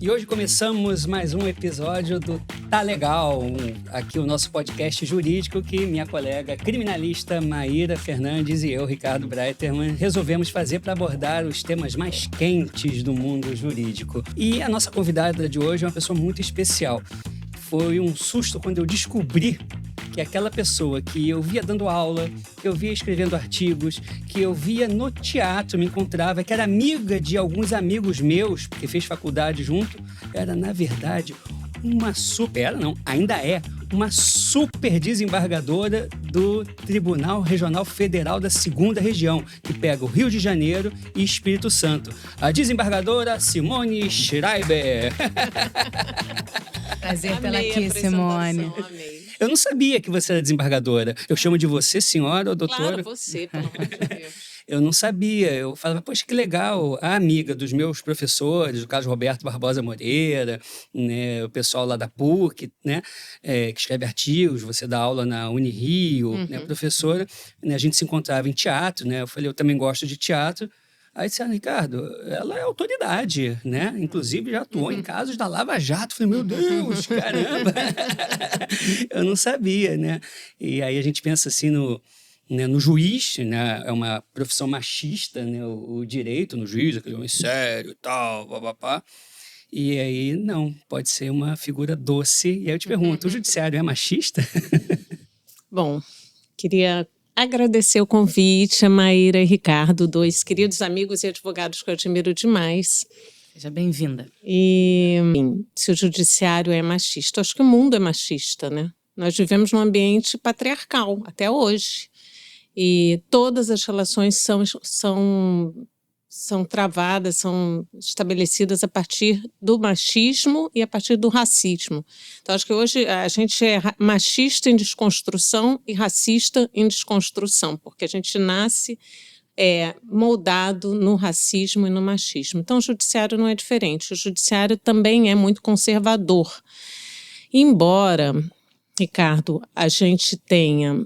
E hoje começamos mais um episódio do Tá Legal, aqui o nosso podcast jurídico que minha colega criminalista Maíra Fernandes e eu, Ricardo Breiterman, resolvemos fazer para abordar os temas mais quentes do mundo jurídico. E a nossa convidada de hoje é uma pessoa muito especial. Foi um susto quando eu descobri que aquela pessoa que eu via dando aula, que eu via escrevendo artigos, que eu via no teatro, me encontrava, que era amiga de alguns amigos meus, porque fez faculdade junto, era, na verdade, ainda é, uma super desembargadora do Tribunal Regional Federal da 2ª Região, que pega o Rio de Janeiro e Espírito Santo. A desembargadora Simone Schreiber. Prazer tê-la aqui, Simone. Amei. Eu não sabia que você era desembargadora. Eu chamo de você, senhora ou doutora? Claro, você, pelo amor de Deus. Eu não sabia. Eu falava, poxa, que legal. A amiga dos meus professores, o Carlos Roberto Barbosa Moreira, né, o pessoal lá da PUC, né, que escreve artigos, você dá aula na Unirio, né, professora. Né, a gente se encontrava em teatro, né? Eu falei, eu também gosto de teatro. Aí disseram, Ricardo, ela é autoridade, né? Inclusive já atuou em casos da Lava Jato. Falei, meu Deus, caramba! Eu não sabia, né? E aí a gente pensa assim no juiz, né? É uma profissão machista, né? O direito no juiz, aquele homem sério e tal, papapá. E aí, não, pode ser uma figura doce. E aí eu te pergunto, o judiciário é machista? Bom, queria agradecer o convite, a Maíra e Ricardo, dois queridos amigos e advogados que eu admiro demais. Seja bem-vinda. E se o judiciário é machista, acho que o mundo é machista, né? Nós vivemos num ambiente patriarcal até hoje. E todas as relações são travadas, são estabelecidas a partir do machismo e a partir do racismo. Então, acho que hoje a gente é machista em desconstrução e racista em desconstrução, porque a gente nasce moldado no racismo e no machismo. Então, o judiciário não é diferente. O judiciário também é muito conservador. Embora, Ricardo, a gente tenha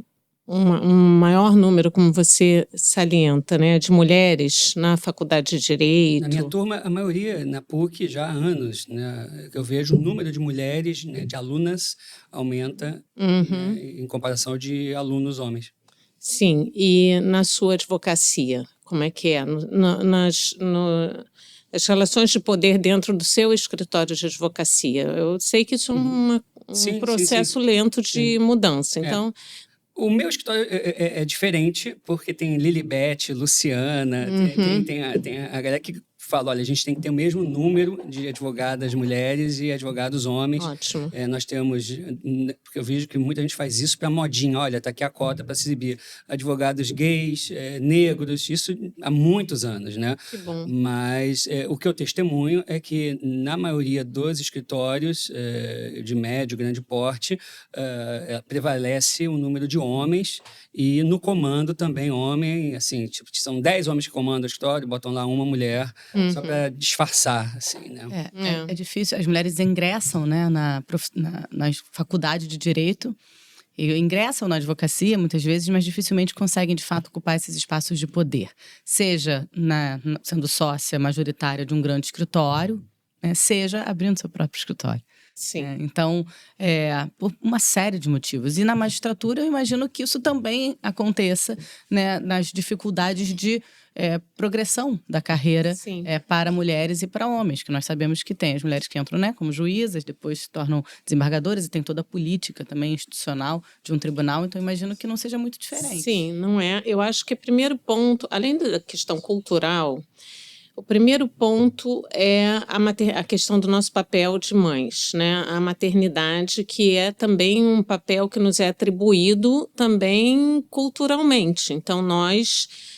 um maior número, como você salienta, né, de mulheres na faculdade de Direito. Na minha turma, a maioria na PUC já há anos, né? Eu vejo o número de mulheres, né, de alunas aumenta né, em comparação de alunos homens. Sim, e na sua advocacia, como é que é? Nas relações de poder dentro do seu escritório de advocacia. Eu sei que isso é um processo lento de mudança, então... O meu escritório é diferente, porque tem Lilibete, Luciana, tem a galera que fala, olha, a gente tem que ter o mesmo número de advogadas mulheres e advogados homens. Ótimo. Nós temos, porque eu vejo que muita gente faz isso para modinha, olha, tá aqui a cota para se exibir. Advogados gays, negros, isso há muitos anos, né? Que bom. Mas o que eu testemunho é que na maioria dos escritórios de médio, grande porte, prevalece o número de homens e no comando também homem, assim, tipo, são 10 homens que comandam o escritório, botam lá uma mulher, só para disfarçar, assim, né? É difícil. As mulheres ingressam, né, na faculdade de Direito e ingressam na advocacia, muitas vezes, mas dificilmente conseguem, de fato, ocupar esses espaços de poder. Seja sendo sócia majoritária de um grande escritório, né, seja abrindo seu próprio escritório. Sim. Então, por uma série de motivos. E na magistratura, eu imagino que isso também aconteça, né, nas dificuldades de progressão da carreira para mulheres e para homens, que nós sabemos que tem as mulheres que entram, né, como juízas, depois se tornam desembargadoras e tem toda a política também institucional de um tribunal, então imagino que não seja muito diferente. Sim, não é. Eu acho que o primeiro ponto, além da questão cultural, o primeiro ponto é a questão do nosso papel de mães, né? A maternidade, que é também um papel que nos é atribuído também culturalmente. Então,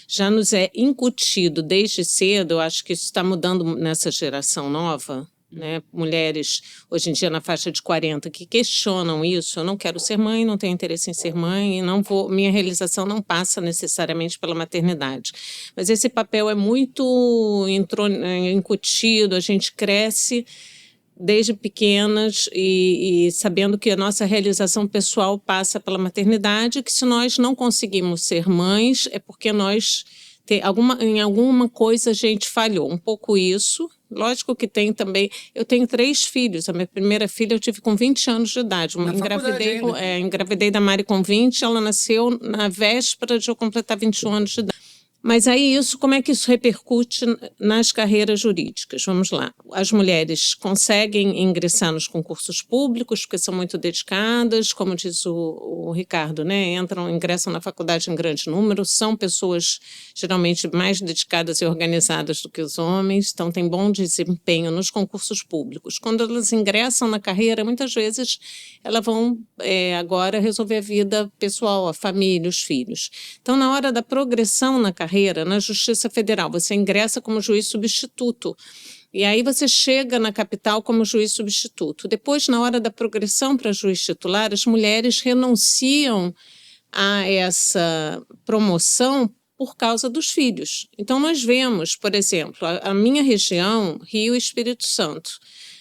já nos é incutido desde cedo, eu acho que isso está mudando nessa geração nova, né? Mulheres, hoje em dia, na faixa de 40, que questionam isso. Eu não quero ser mãe, não tenho interesse em ser mãe, e minha realização não passa necessariamente pela maternidade. Mas esse papel é muito incutido, a gente cresce desde pequenas e sabendo que a nossa realização pessoal passa pela maternidade, que se nós não conseguimos ser mães, é porque nós em alguma coisa a gente falhou. Um pouco isso. Lógico que tem também. Eu tenho 3 filhos. A minha primeira filha eu tive com 20 anos de idade. Engravidei da Mari com 20, ela nasceu na véspera de eu completar 21 anos de idade. Mas aí como é que isso repercute nas carreiras jurídicas? Vamos lá. As mulheres conseguem ingressar nos concursos públicos porque são muito dedicadas, como diz o Ricardo, né? Ingressam na faculdade em grande número, são pessoas geralmente mais dedicadas e organizadas do que os homens, então têm bom desempenho nos concursos públicos. Quando elas ingressam na carreira, muitas vezes elas vão agora resolver a vida pessoal, a família, os filhos. Então, na hora da progressão na carreira, na Justiça Federal, você ingressa como juiz substituto. E aí você chega na capital como juiz substituto. Depois, na hora da progressão para juiz titular, as mulheres renunciam a essa promoção por causa dos filhos. Então, nós vemos, por exemplo, a minha região, Rio e Espírito Santo,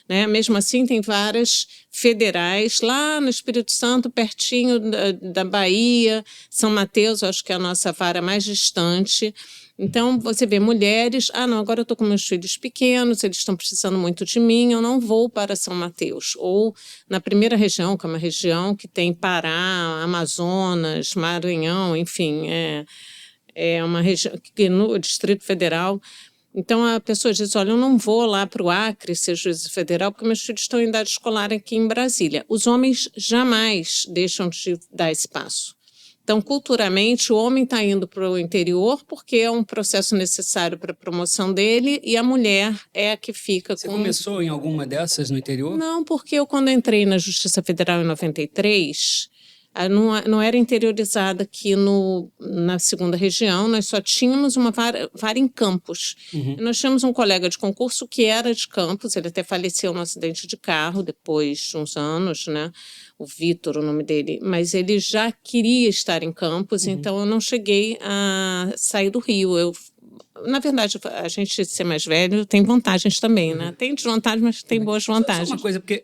né? Mesmo assim, tem várias federais lá no Espírito Santo, pertinho da Bahia, São Mateus, acho que é a nossa vara mais distante. Então, você vê mulheres, não, agora eu estou com meus filhos pequenos, eles estão precisando muito de mim, eu não vou para São Mateus. Ou na primeira região, que é uma região que tem Pará, Amazonas, Maranhão, enfim, é uma região que no Distrito Federal. Então, a pessoa diz, olha, eu não vou lá para o Acre ser juiz federal porque meus filhos estão em idade escolar aqui em Brasília. Os homens jamais deixam de dar esse passo. Então, culturalmente, o homem está indo para o interior porque é um processo necessário para a promoção dele e a mulher é a que fica Você começou em alguma dessas no interior? Não, porque eu, quando entrei na Justiça Federal em 93... não era interiorizada aqui na segunda região, nós só tínhamos uma vara em Campos. Uhum. Nós tínhamos um colega de concurso que era de Campos, ele até faleceu num acidente de carro depois de uns anos, né? O Vitor, o nome dele, mas ele já queria estar em Campos, então eu não cheguei a sair do Rio. Na verdade, a gente ser mais velho tem vantagens também, né? Tem desvantagens, mas tem boas vantagens. Só uma coisa, porque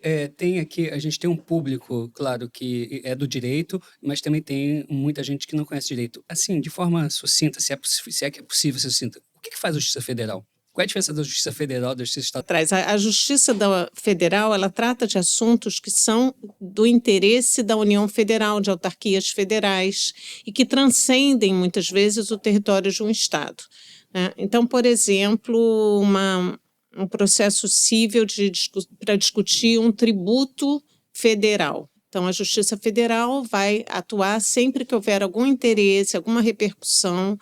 a gente tem um público, claro, que é do direito, mas também tem muita gente que não conhece direito. Assim, de forma sucinta, se é que é possível ser sucinta, o que faz a Justiça Federal? Qual é a diferença da Justiça Federal da Justiça Estadual? A Justiça Federal, ela trata de assuntos que são do interesse da União Federal, de autarquias federais, e que transcendem, muitas vezes, o território de um Estado. Então, por exemplo, um processo cível para discutir um tributo federal. Então, a Justiça Federal vai atuar sempre que houver algum interesse, alguma repercussão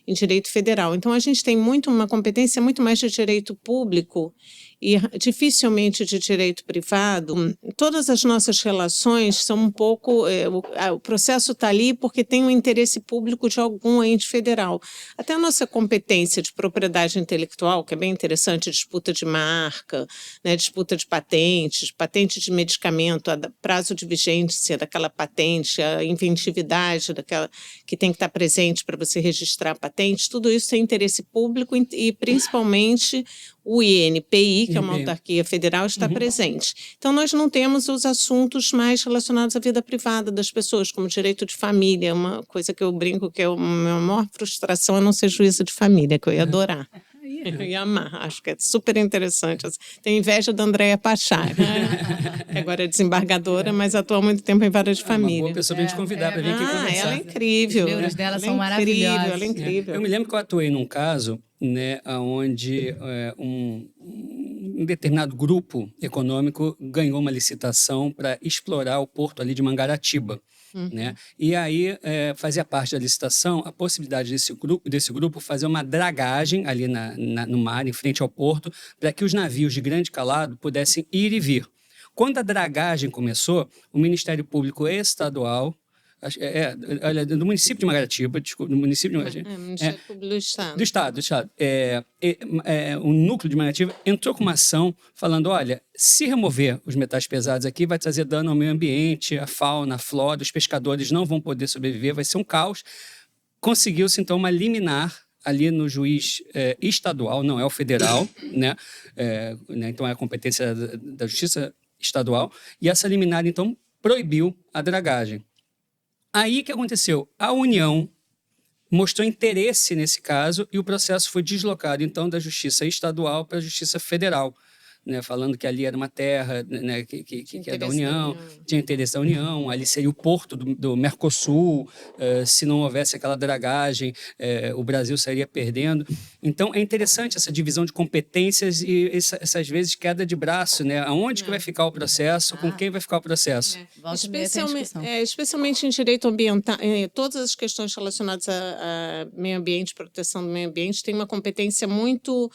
em direito federal. Então, a gente tem uma competência muito mais de direito público e dificilmente de direito privado. Todas as nossas relações são um pouco... o processo está ali porque tem um interesse público de algum ente federal. Até a nossa competência de propriedade intelectual, que é bem interessante, disputa de marca, né, disputa de patente de medicamento, prazo de vigência daquela patente, a inventividade daquela que tem que estar presente para você registrar a patente, tudo isso tem interesse público e principalmente o INPI, que é uma autarquia federal, está presente. Então, nós não temos os assuntos mais relacionados à vida privada das pessoas, como direito de família, uma coisa que eu brinco que é a minha maior frustração é não ser juíza de família, que eu ia adorar. Eu ia amar, acho que é super interessante. Tenho inveja da Andréia Pachá, né? Que agora é desembargadora, mas atua há muito tempo em vara de família. Uma boa pessoa para a gente convidar para vir aqui conversar. Ela é incrível. Os livros dela são maravilhosos. Ela é incrível. Eu me lembro que eu atuei num caso, né, onde um determinado grupo econômico ganhou uma licitação para explorar o porto ali de Mangaratiba. Né? E aí fazia parte da licitação a possibilidade desse grupo fazer uma dragagem ali no mar, em frente ao porto, para que os navios de grande calado pudessem ir e vir. Quando a dragagem começou, o Ministério Público Estadual, do município de Mangaratiba, desculpa, do município de Mangaratiba. Ministério Público do Estado. Do Estado. O núcleo de Mangaratiba entrou com uma ação falando, olha, se remover os metais pesados aqui, vai trazer dano ao meio ambiente, à fauna, à flora, os pescadores não vão poder sobreviver, vai ser um caos. Conseguiu-se, então, uma liminar ali no juiz estadual, não é o federal, né? Então é a competência da Justiça Estadual, e essa liminar, então, proibiu a dragagem. Aí o que aconteceu? A União mostrou interesse nesse caso e o processo foi deslocado, então, da Justiça Estadual para a Justiça Federal, né, falando que ali era uma terra, né, que é da União, tinha interesse da União, ali seria o porto do Mercosul, se não houvesse aquela dragagem, o Brasil sairia perdendo. Então, é interessante essa divisão de competências e essas vezes queda de braço, né? Aonde que vai ficar o processo, com quem vai ficar o processo. Especialmente em direito ambiental, todas as questões relacionadas a meio ambiente, proteção do meio ambiente, tem uma competência muito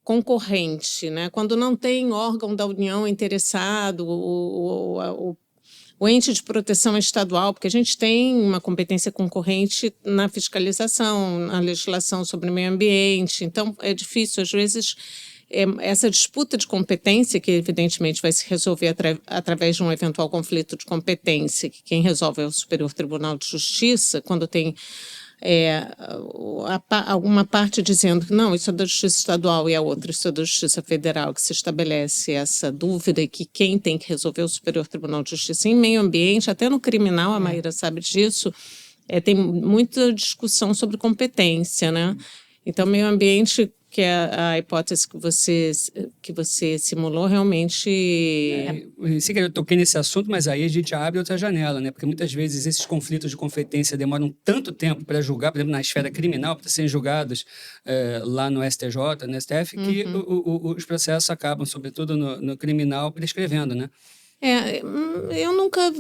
concorrente, né? Quando não tem órgão da União interessado, o ente de proteção é estadual, porque a gente tem uma competência concorrente na fiscalização, na legislação sobre o meio ambiente, então é difícil, às vezes, essa disputa de competência, que evidentemente vai se resolver através de um eventual conflito de competência, que quem resolve é o Superior Tribunal de Justiça, quando tem alguma parte dizendo que não, isso é da Justiça Estadual e a outra, isso é da Justiça Federal, que se estabelece essa dúvida e que quem tem que resolver é o Superior Tribunal de Justiça. Em meio ambiente, até no criminal, a Maíra sabe disso, tem muita discussão sobre competência, né? Então, meio ambiente, que é a hipótese que você simulou, realmente... Sim, eu toquei nesse assunto, mas aí a gente abre outra janela, né? Porque muitas vezes esses conflitos de competência demoram tanto tempo para julgar, por exemplo, na esfera criminal, para serem julgados lá no STJ, no STF, que os processos acabam, sobretudo no criminal, prescrevendo, né? Eu nunca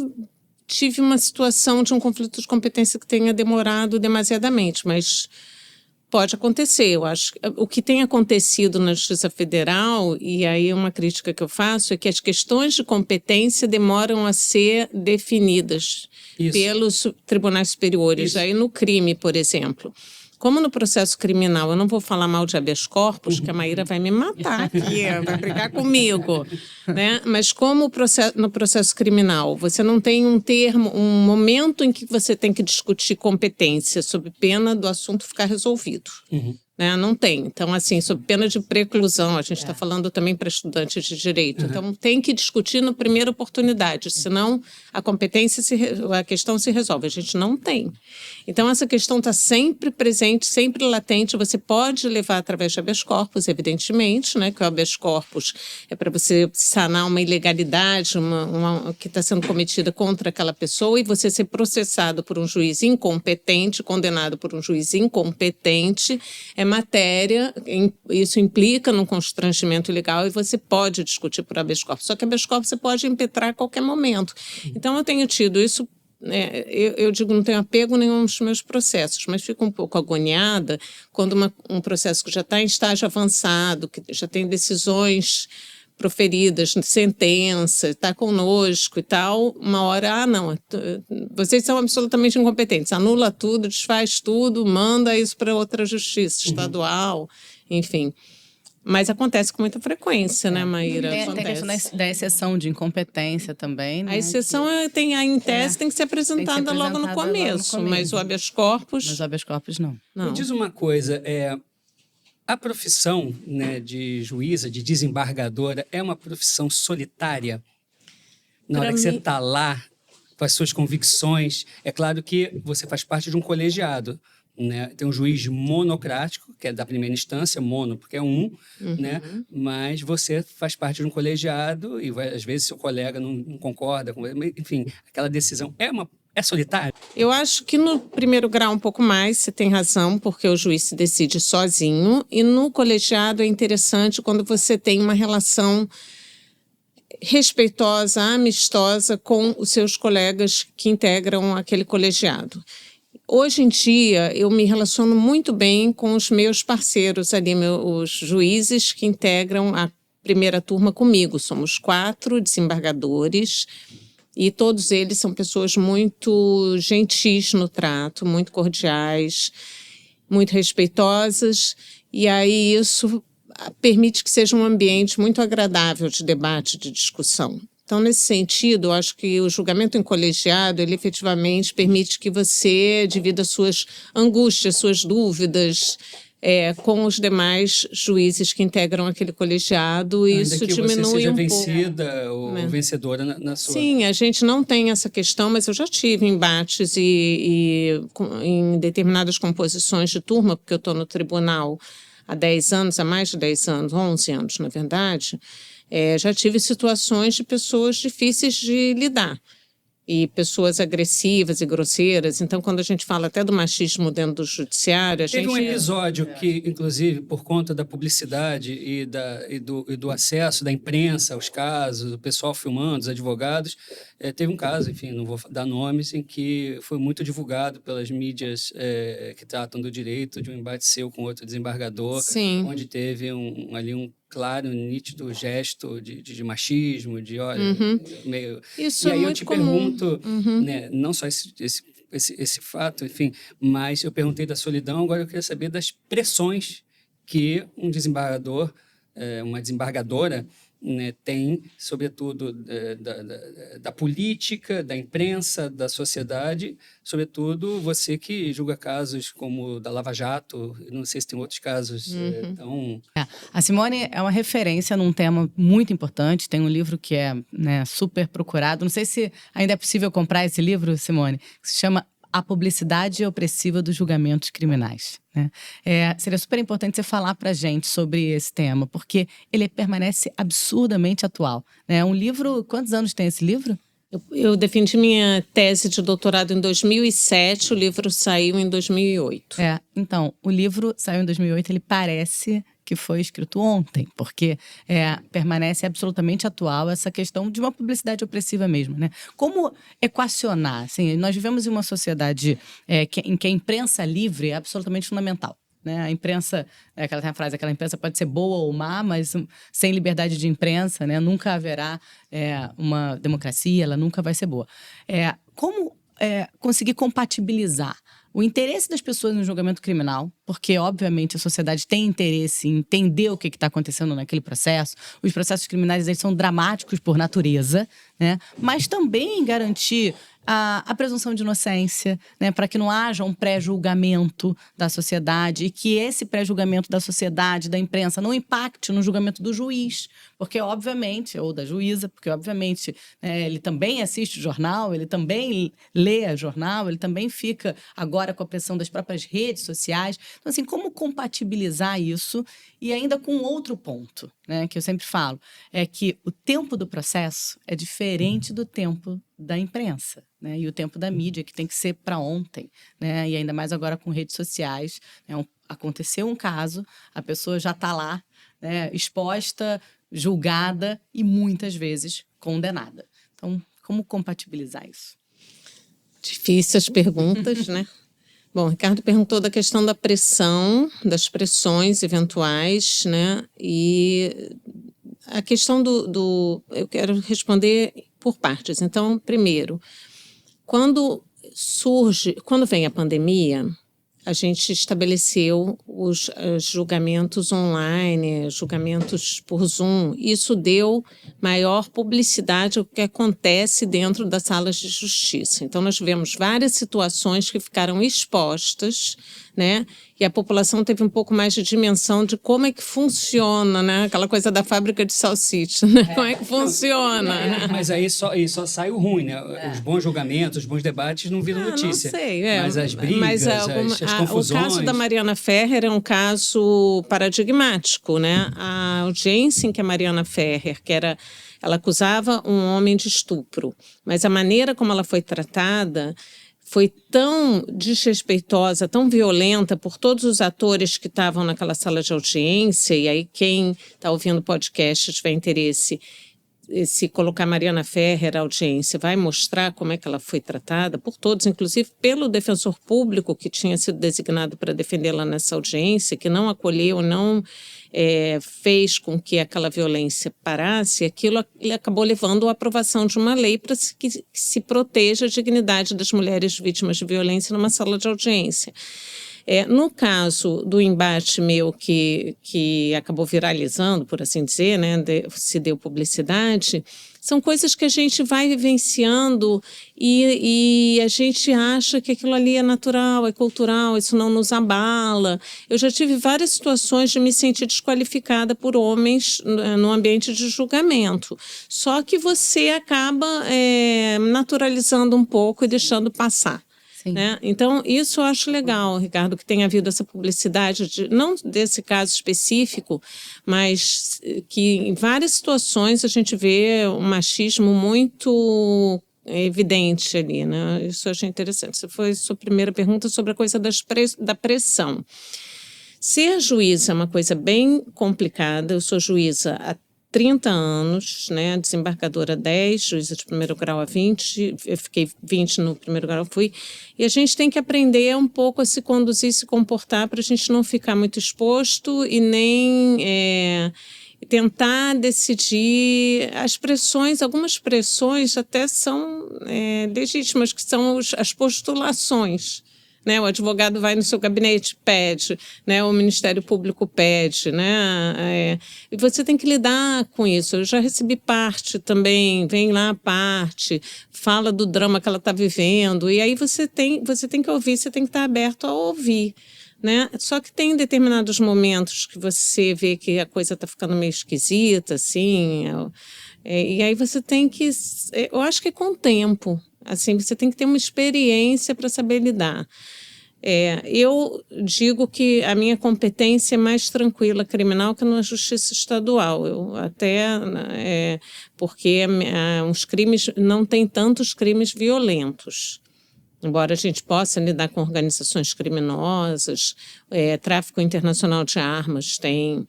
tive uma situação de um conflito de competência que tenha demorado demasiadamente, mas... pode acontecer, eu acho. O que tem acontecido na Justiça Federal, e aí uma crítica que eu faço, é que as questões de competência demoram a ser definidas pelos tribunais superiores. Aí no crime, por exemplo. Como no processo criminal, eu não vou falar mal de habeas corpus, que a Maíra vai me matar aqui, vai brigar comigo, né? Mas como no processo criminal, você não tem um momento em que você tem que discutir competência, sob pena do assunto ficar resolvido. Né? Não tem. Então, assim, sob pena de preclusão, a gente está falando também para estudantes de direito. Então, tem que discutir na primeira oportunidade, senão a a questão se resolve. A gente não tem. Então, essa questão está sempre presente, sempre latente. Você pode levar através de habeas corpus, evidentemente, né? Que o habeas corpus é para você sanar uma ilegalidade que está sendo cometida contra aquela pessoa e você ser processado por um juiz incompetente, condenado por um juiz incompetente, matéria, isso implica num constrangimento legal e você pode discutir por habeas corpus. Só que habeas corpus você pode impetrar a qualquer momento. Então, eu tenho tido isso, eu digo, não tenho apego nenhum aos meus processos, mas fico um pouco agoniada quando um processo que já está em estágio avançado, que já tem decisões proferidas, sentença, está conosco e tal, uma hora, não, vocês são absolutamente incompetentes, anula tudo, desfaz tudo, manda isso para outra justiça estadual, enfim. Mas acontece com muita frequência, né, Maíra? Tem a questão da exceção de incompetência também, né? A exceção em tese tem que ser apresentada logo no começo, mas o habeas corpus... Mas o habeas corpus não. Me diz uma coisa, a profissão, né, de juíza, de desembargadora, é uma profissão solitária? Na hora que você está lá, com as suas convicções, é claro que você faz parte de um colegiado, né? Tem um juiz monocrático, que é da primeira instância, mono, porque é né? Mas você faz parte de um colegiado e às vezes seu colega não concorda, enfim, aquela decisão é solitário? Eu acho que no primeiro grau um pouco mais, você tem razão, porque o juiz se decide sozinho. E no colegiado é interessante quando você tem uma relação respeitosa, amistosa com os seus colegas que integram aquele colegiado. Hoje em dia, eu me relaciono muito bem com os meus parceiros ali, os juízes que integram a primeira turma comigo. Somos 4 desembargadores. E todos eles são pessoas muito gentis no trato, muito cordiais, muito respeitosas. E aí isso permite que seja um ambiente muito agradável de debate, de discussão. Então, nesse sentido, eu acho que o julgamento em colegiado, ele efetivamente permite que você divida suas angústias, suas dúvidas, com os demais juízes que integram aquele colegiado, e isso diminui você seja um vencida pouco, ou né? vencedora na sua... Sim, a gente não tem essa questão, mas eu já tive embates em determinadas composições de turma, porque eu estou no tribunal há 10 anos, há mais de 10 anos, 11 anos, na verdade. Já tive situações de pessoas difíceis de lidar e pessoas agressivas e grosseiras. Então, quando a gente fala até do machismo dentro do judiciário, Teve um episódio que, inclusive, por conta da publicidade e do acesso da imprensa aos casos, o pessoal filmando, os advogados, teve um caso, enfim, não vou dar nomes, em que foi muito divulgado pelas mídias que tratam do direito, de um embate seu com outro desembargador, Sim. onde teve ali um claro, nítido gesto de machismo, de olha, meio... Isso e aí é eu muito te comum. pergunto, né, não só esse fato, enfim, mas eu perguntei da solidão, agora eu queria saber das pressões que um desembargador, uma desembargadora, né, tem, sobretudo, da política, da imprensa, da sociedade, sobretudo você que julga casos como o da Lava Jato, não sei se tem outros casos tão... A Simone é uma referência num tema muito importante, tem um livro que é, né, super procurado, não sei se ainda é possível comprar esse livro, Simone, que se chama A Publicidade Opressiva dos Julgamentos Criminais. Né? Seria super importante você falar para a gente sobre esse tema, porque ele permanece absurdamente atual. Né? Um livro, quantos anos tem esse livro? Eu defendi minha tese de doutorado em 2007, o livro saiu em 2008. Então, o livro saiu em 2008, ele parece que foi escrito ontem, porque permanece absolutamente atual essa questão de uma publicidade opressiva mesmo, né? Como equacionar? Assim, nós vivemos em uma sociedade em que a imprensa livre é absolutamente fundamental. Né? A imprensa, aquela tem a frase, aquela imprensa pode ser boa ou má, mas sem liberdade de imprensa, né, nunca haverá uma democracia, ela nunca vai ser boa. Como conseguir compatibilizar o interesse das pessoas no julgamento criminal, porque, obviamente, a sociedade tem interesse em entender o que está acontecendo naquele processo. Os processos criminais eles são dramáticos por natureza, né? Mas também garantir a presunção de inocência, né? Para que não haja um pré-julgamento da sociedade e que esse pré-julgamento da sociedade, da imprensa, não impacte no julgamento do juiz, porque, obviamente, ou da juíza, porque, obviamente, ele também assiste o jornal, ele também lê o jornal, ele também fica agora com a pressão das próprias redes sociais. Então, assim, como compatibilizar isso? E ainda com outro ponto, né, que eu sempre falo, é que o tempo do processo é diferente do tempo da imprensa, né, e o tempo da mídia, que tem que ser para ontem, né, e ainda mais agora com redes sociais. Aconteceu um caso, a pessoa já está lá, né, exposta, julgada e muitas vezes condenada. Então, como compatibilizar isso? Difícil as perguntas, né? Bom, o Ricardo perguntou da questão da pressão, das pressões eventuais, né? E a questão eu quero responder por partes. Então, primeiro, quando vem a pandemia, a gente estabeleceu os julgamentos online, julgamentos por Zoom. Isso deu maior publicidade ao que acontece dentro das salas de justiça. Então, nós tivemos várias situações que ficaram expostas, né? E a população teve um pouco mais de dimensão de como é que funciona, né? Aquela coisa da fábrica de salsicha, né? Como é que funciona, né? Mas aí só sai o ruim, né? Os bons julgamentos, os bons debates não viram notícia. Não sei, mas as brigas, as confusões... O caso da Mariana Ferrer é um caso paradigmático, né? A audiência em que a Mariana Ferrer, ela acusava um homem de estupro, mas a maneira como ela foi tratada foi tão desrespeitosa, tão violenta por todos os atores que estavam naquela sala de audiência, e aí quem está ouvindo o podcast tiver interesse, se colocar Mariana Ferrer à audiência, vai mostrar como é que ela foi tratada por todos, inclusive pelo defensor público que tinha sido designado para defendê-la nessa audiência, que não acolheu, não fez com que aquela violência parasse. Aquilo acabou levando à aprovação de uma lei para que se proteja a dignidade das mulheres vítimas de violência numa sala de audiência. No caso do embate meu que acabou viralizando, por assim dizer, né, se deu publicidade, são coisas que a gente vai vivenciando e a gente acha que aquilo ali é natural, é cultural, isso não nos abala. Eu já tive várias situações de me sentir desqualificada por homens no ambiente de julgamento. Só que você acaba naturalizando um pouco e deixando passar. Né? Então, isso eu acho legal, Ricardo, que tenha havido essa publicidade, não desse caso específico, mas que em várias situações a gente vê um machismo muito evidente ali. Né? Isso eu achei interessante. Essa foi a sua primeira pergunta sobre a coisa da pressão. Ser juíza é uma coisa bem complicada. Eu sou juíza há 30 anos, né, desembargadora 10, juíza de primeiro grau há 20, eu fiquei 20 no primeiro grau, e a gente tem que aprender um pouco a se conduzir, se comportar para a gente não ficar muito exposto e nem tentar decidir as pressões, algumas pressões até são legítimas, que são as postulações. Né, o advogado vai no seu gabinete, pede, né, o Ministério Público pede, né, e você tem que lidar com isso. Eu já recebi parte também, vem lá a parte, fala do drama que ela está vivendo, e aí você tem que ouvir, você tem que estar aberto a ouvir. Né? Só que tem determinados momentos que você vê que a coisa está ficando meio esquisita, assim, e aí você tem que, eu acho que é com o tempo, assim, você tem que ter uma experiência para saber lidar. Eu digo que a minha competência é mais tranquila criminal que na justiça estadual. Eu até porque os crimes não tem tantos crimes violentos. Embora a gente possa lidar com organizações criminosas, tráfico internacional de armas tem,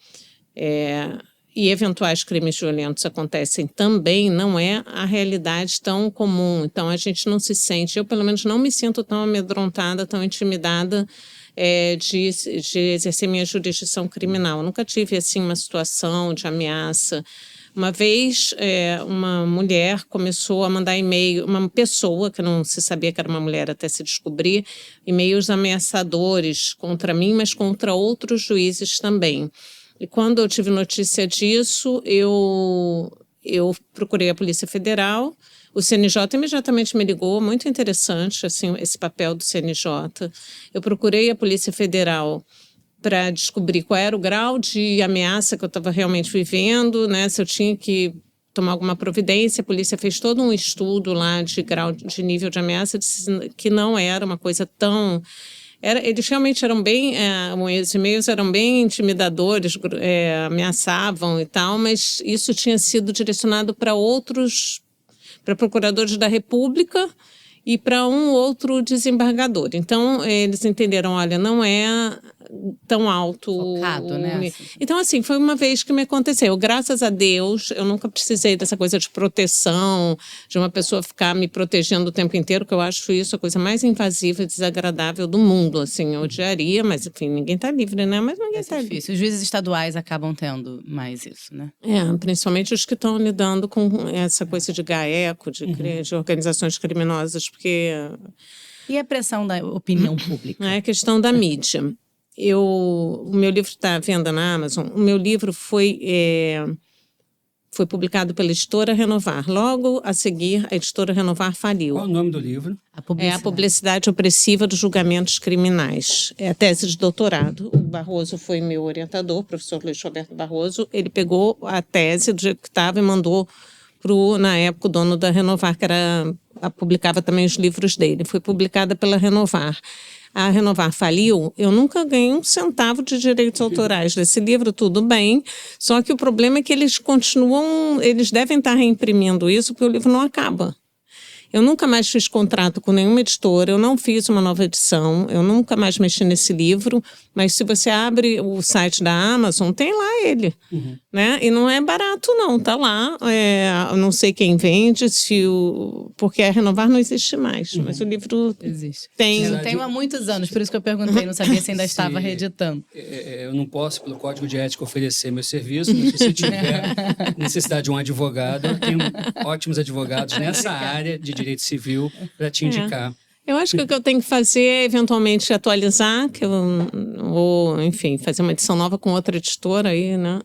e eventuais crimes violentos acontecem também, não é a realidade tão comum. Então, a gente não se sente, eu pelo menos não me sinto tão amedrontada, tão intimidada de exercer minha jurisdição criminal. Eu nunca tive assim, uma situação de ameaça. Uma vez, uma mulher começou a mandar e-mail, uma pessoa que não se sabia que era uma mulher até se descobrir, e-mails ameaçadores contra mim, mas contra outros juízes também. E quando eu tive notícia disso, eu procurei a Polícia Federal. O CNJ imediatamente me ligou, muito interessante assim, esse papel do CNJ. Eu procurei a Polícia Federal para descobrir qual era o grau de ameaça que eu estava realmente vivendo, né? Se eu tinha que tomar alguma providência. A polícia fez todo um estudo lá de grau de nível de ameaça, disse que não era uma coisa tão... eles realmente eram bem, os e-mails eram bem intimidadores, ameaçavam e tal, mas isso tinha sido direcionado para procuradores da República e para um outro desembargador. Então, eles entenderam, olha, não é tão alto. Focado, né? Então, assim, foi uma vez que me aconteceu. Graças a Deus, eu nunca precisei dessa coisa de proteção, de uma pessoa ficar me protegendo o tempo inteiro, que eu acho isso a coisa mais invasiva e desagradável do mundo. Assim, eu odiaria, mas, enfim, ninguém está livre, né? Mas ninguém está livre. Os juízes estaduais acabam tendo mais isso, né? Principalmente os que estão lidando com essa coisa de GAECO, de organizações criminosas, porque... E a pressão da opinião pública? É a questão da mídia. O meu livro está à venda na Amazon. O meu livro foi publicado pela Editora Renovar. Logo a seguir, a Editora Renovar faliu. Qual o nome do livro? A publicidade opressiva dos julgamentos criminais. É a tese de doutorado. O Barroso foi meu orientador, o professor Luiz Roberto Barroso. Ele pegou a tese do jeito que estava e mandou na época, o dono da Renovar, que publicava também os livros dele. Foi publicada pela Renovar. A Renovar faliu, eu nunca ganhei um centavo de direitos autorais desse livro, tudo bem, só que o problema é que eles devem estar reimprimindo isso porque o livro não acaba. Eu nunca mais fiz contrato com nenhuma editora, eu não fiz uma nova edição, eu nunca mais mexi nesse livro, mas se você abre o site da Amazon, tem lá ele, né? E não é barato não, tá lá, eu não sei quem vende, porque a Renovar não existe mais, mas o livro existe. Tem. Eu tenho há muitos anos, por isso que eu perguntei, não sabia se ainda estava reeditando. Eu não posso, pelo Código de Ética, oferecer meu serviço, mas se você tiver necessidade de um advogado, eu tenho ótimos advogados nessa área de direito civil para te indicar. Eu acho que o que eu tenho que fazer é, eventualmente, atualizar, ou, enfim, fazer uma edição nova com outra editora aí, né?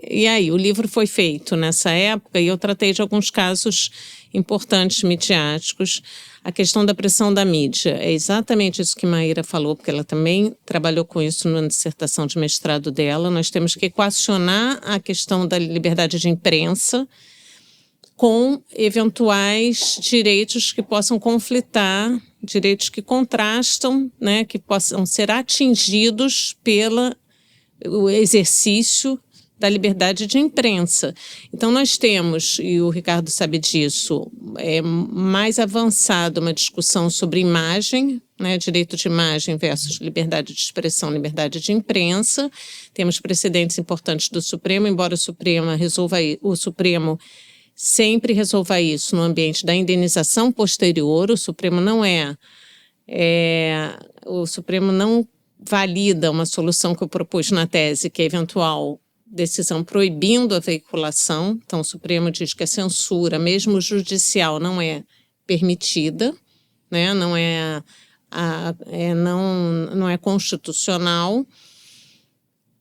E aí, o livro foi feito nessa época e eu tratei de alguns casos importantes midiáticos. A questão da pressão da mídia é exatamente isso que Maíra falou, porque ela também trabalhou com isso na dissertação de mestrado dela. Nós temos que equacionar a questão da liberdade de imprensa com eventuais direitos que possam conflitar, direitos que contrastam, né, que possam ser atingidos pelo exercício da liberdade de imprensa. Então, nós temos, e o Ricardo sabe disso, mais avançado uma discussão sobre imagem, né, direito de imagem versus liberdade de expressão, liberdade de imprensa. Temos precedentes importantes do Supremo, embora o Supremo sempre resolva isso no ambiente da indenização posterior. O Supremo o Supremo não valida uma solução que eu propus na tese, que é eventual decisão proibindo a veiculação. Então, o Supremo diz que a censura, mesmo judicial, não é permitida, né? Não é constitucional.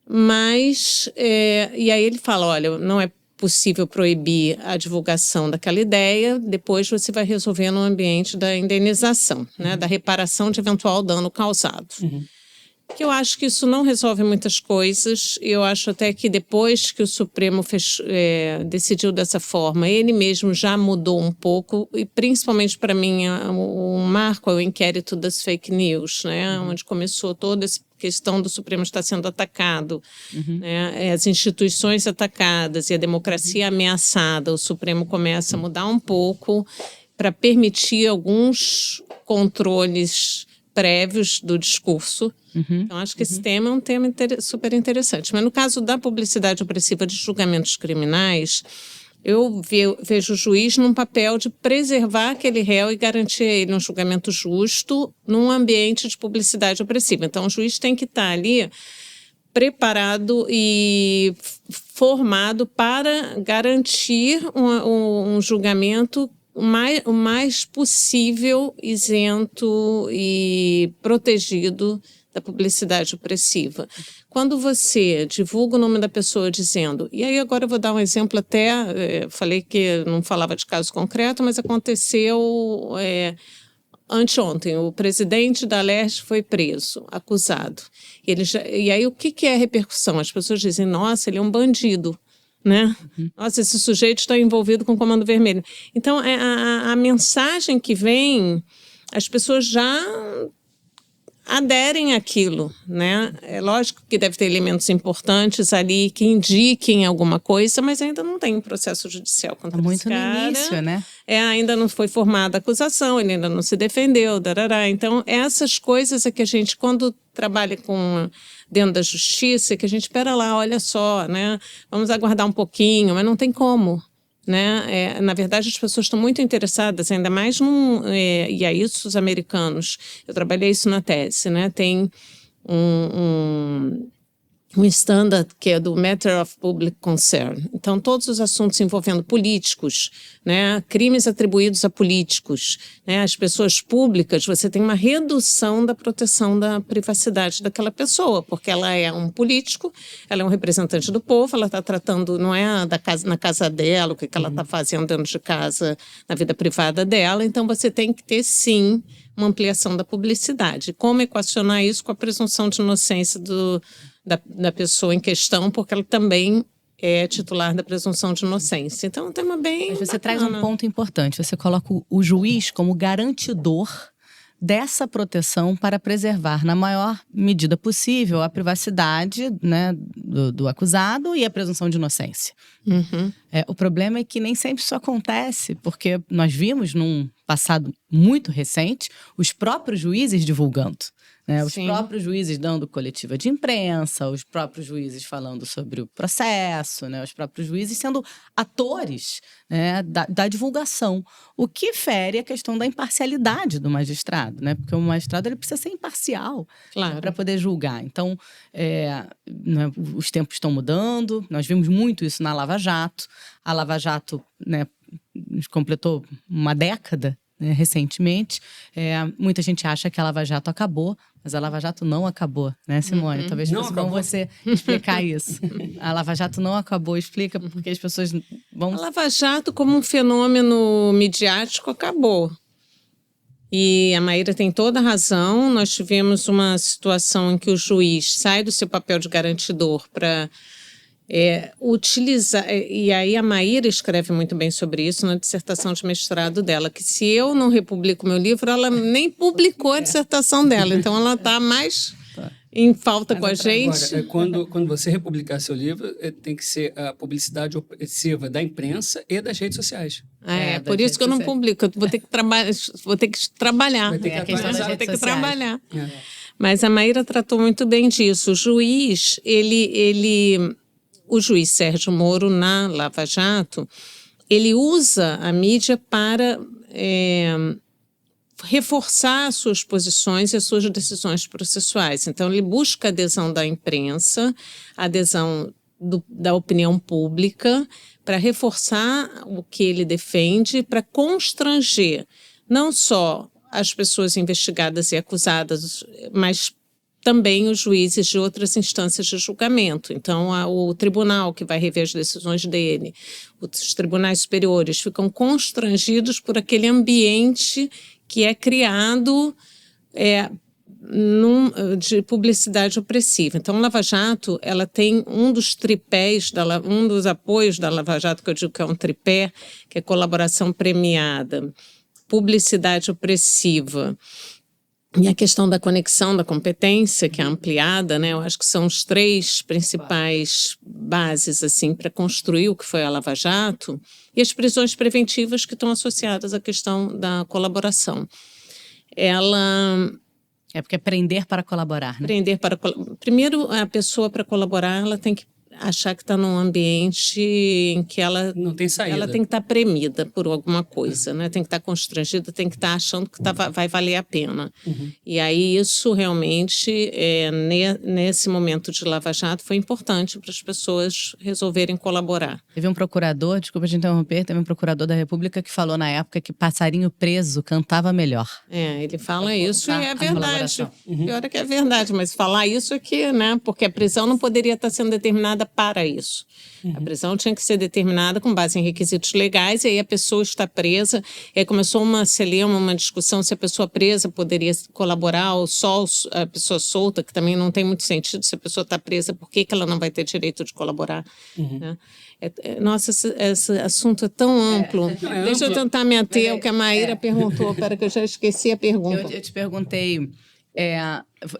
Mas, e aí ele fala, olha, não é possível proibir a divulgação daquela ideia, depois você vai resolver no ambiente da indenização, né, da reparação de eventual dano causado. Que eu acho que isso não resolve muitas coisas. Eu acho até que depois que o Supremo decidiu dessa forma, ele mesmo já mudou um pouco, e principalmente para mim o marco é o inquérito das fake news, né, onde começou toda essa questão do Supremo estar sendo atacado, né, as instituições atacadas e a democracia ameaçada. O Supremo começa a mudar um pouco para permitir alguns controles prévios do discurso. Então, acho que esse tema é um tema super interessante. Mas no caso da publicidade opressiva de julgamentos criminais, eu vejo o juiz num papel de preservar aquele réu e garantir a ele um julgamento justo num ambiente de publicidade opressiva. Então, o juiz tem que estar ali preparado e formado para garantir um julgamento o mais possível isento e protegido da publicidade opressiva. Quando você divulga o nome da pessoa dizendo... E aí agora eu vou dar um exemplo até... falei que não falava de caso concreto, mas aconteceu anteontem. O presidente da Leste foi preso, acusado. E aí o que é a repercussão? As pessoas dizem, nossa, ele é um bandido, né? Nossa, esse sujeito está envolvido com o Comando Vermelho. Então, a mensagem que vem, as pessoas já aderem àquilo, né? É lógico que deve ter elementos importantes ali que indiquem alguma coisa, mas ainda não tem um processo judicial contra esse cara. Muito no início, né? Ainda não foi formada a acusação, ele ainda não se defendeu, darará. Então, essas coisas é que a gente, quando trabalha dentro da justiça, que a gente espera lá, olha só, né? Vamos aguardar um pouquinho, mas não tem como, né? Na verdade, as pessoas estão muito interessadas, ainda mais e aí os americanos, eu trabalhei isso na tese, né? Tem um standard que é do Matter of Public Concern. Então, todos os assuntos envolvendo políticos, né, crimes atribuídos a políticos, né, as pessoas públicas, você tem uma redução da proteção da privacidade daquela pessoa, porque ela é um político, ela é um representante do povo, ela está tratando, não é na casa dela, o que ela está fazendo dentro de casa, na vida privada dela. Então, você tem que ter, sim, uma ampliação da publicidade. Como equacionar isso com a presunção de inocência da pessoa em questão, porque ela também é titular da presunção de inocência. Então, é um tema bem Mas você bacana. traz um ponto importante. Você coloca o juiz como garantidor dessa proteção para preservar, na maior medida possível, a privacidade, né, do acusado e a presunção de inocência. O problema é que nem sempre isso acontece, porque nós vimos, num passado muito recente, os próprios juízes divulgando. Né, os próprios juízes dando coletiva de imprensa, os próprios juízes falando sobre o processo, né, os próprios juízes sendo atores, né, da divulgação, o que fere a questão da imparcialidade do magistrado, né, porque o magistrado ele precisa ser imparcial, claro, para poder julgar. Então, né, os tempos estão mudando, nós vimos muito isso na Lava Jato. A Lava Jato, né, completou uma década né, recentemente. Muita gente acha que a Lava Jato acabou, mas a Lava Jato não acabou, né, Simone? Talvez fosse bom você explicar isso. A Lava Jato não acabou, explica, porque as pessoas vão... A Lava Jato, como um fenômeno midiático, acabou. E a Maíra tem toda a razão. Nós tivemos uma situação em que o juiz sai do seu papel de garantidor para utilizar... E aí a Maíra escreve muito bem sobre isso na dissertação de mestrado dela, que se eu não republico meu livro, ela nem publicou a dissertação dela. Então ela está mais... em falta com a gente. Agora, quando você republicar seu livro, tem que ser a publicidade opressiva da imprensa e das redes sociais. Por isso que eu não publico. Eu vou ter que trabalhar. Vou ter que trabalhar. Vai ter que trabalhar. Mas a Maíra tratou muito bem disso. O juiz, o juiz Sérgio Moro, na Lava Jato, ele usa a mídia para... reforçar as suas posições e as suas decisões processuais. Então, ele busca a adesão da imprensa, a adesão da opinião pública, para reforçar o que ele defende, para constranger não só as pessoas investigadas e acusadas, mas também os juízes de outras instâncias de julgamento. Então, o tribunal que vai rever as decisões dele, os tribunais superiores ficam constrangidos por aquele ambiente que é criado de publicidade opressiva. Então, a Lava Jato, ela tem um dos tripés, um dos apoios da Lava Jato, que eu digo que é um tripé, que é colaboração premiada, publicidade opressiva e a questão da conexão da competência, que é ampliada, né? Eu acho que são os três principais bases assim, para construir o que foi a Lava Jato, e as prisões preventivas que estão associadas à questão da colaboração. Porque é prender para colaborar, né? Primeiro, a pessoa, para colaborar, ela tem que achar que está num ambiente em que ela não tem saída. Ela tem que estar premida por alguma coisa, né? Tem que estar constrangida, tem que estar achando que vai valer a pena. E aí isso realmente, nesse momento de Lava Jato, foi importante para as pessoas resolverem colaborar. Teve um procurador, desculpa te interromper, teve um procurador da República que falou na época que passarinho preso cantava melhor. Ele fala isso e é verdade. Pior é que é verdade, mas falar isso aqui, né? Porque a prisão não poderia estar sendo determinada para isso. A prisão tinha que ser determinada com base em requisitos legais, e aí a pessoa está presa, e aí começou uma discussão se a pessoa presa poderia colaborar ou só a pessoa solta, que também não tem muito sentido. Se a pessoa está presa, por que ela não vai ter direito de colaborar? Né? Nossa, esse assunto é tão amplo. Deixa eu tentar me ater ao que a Maíra perguntou. Espera que eu já esqueci a pergunta. Eu te perguntei...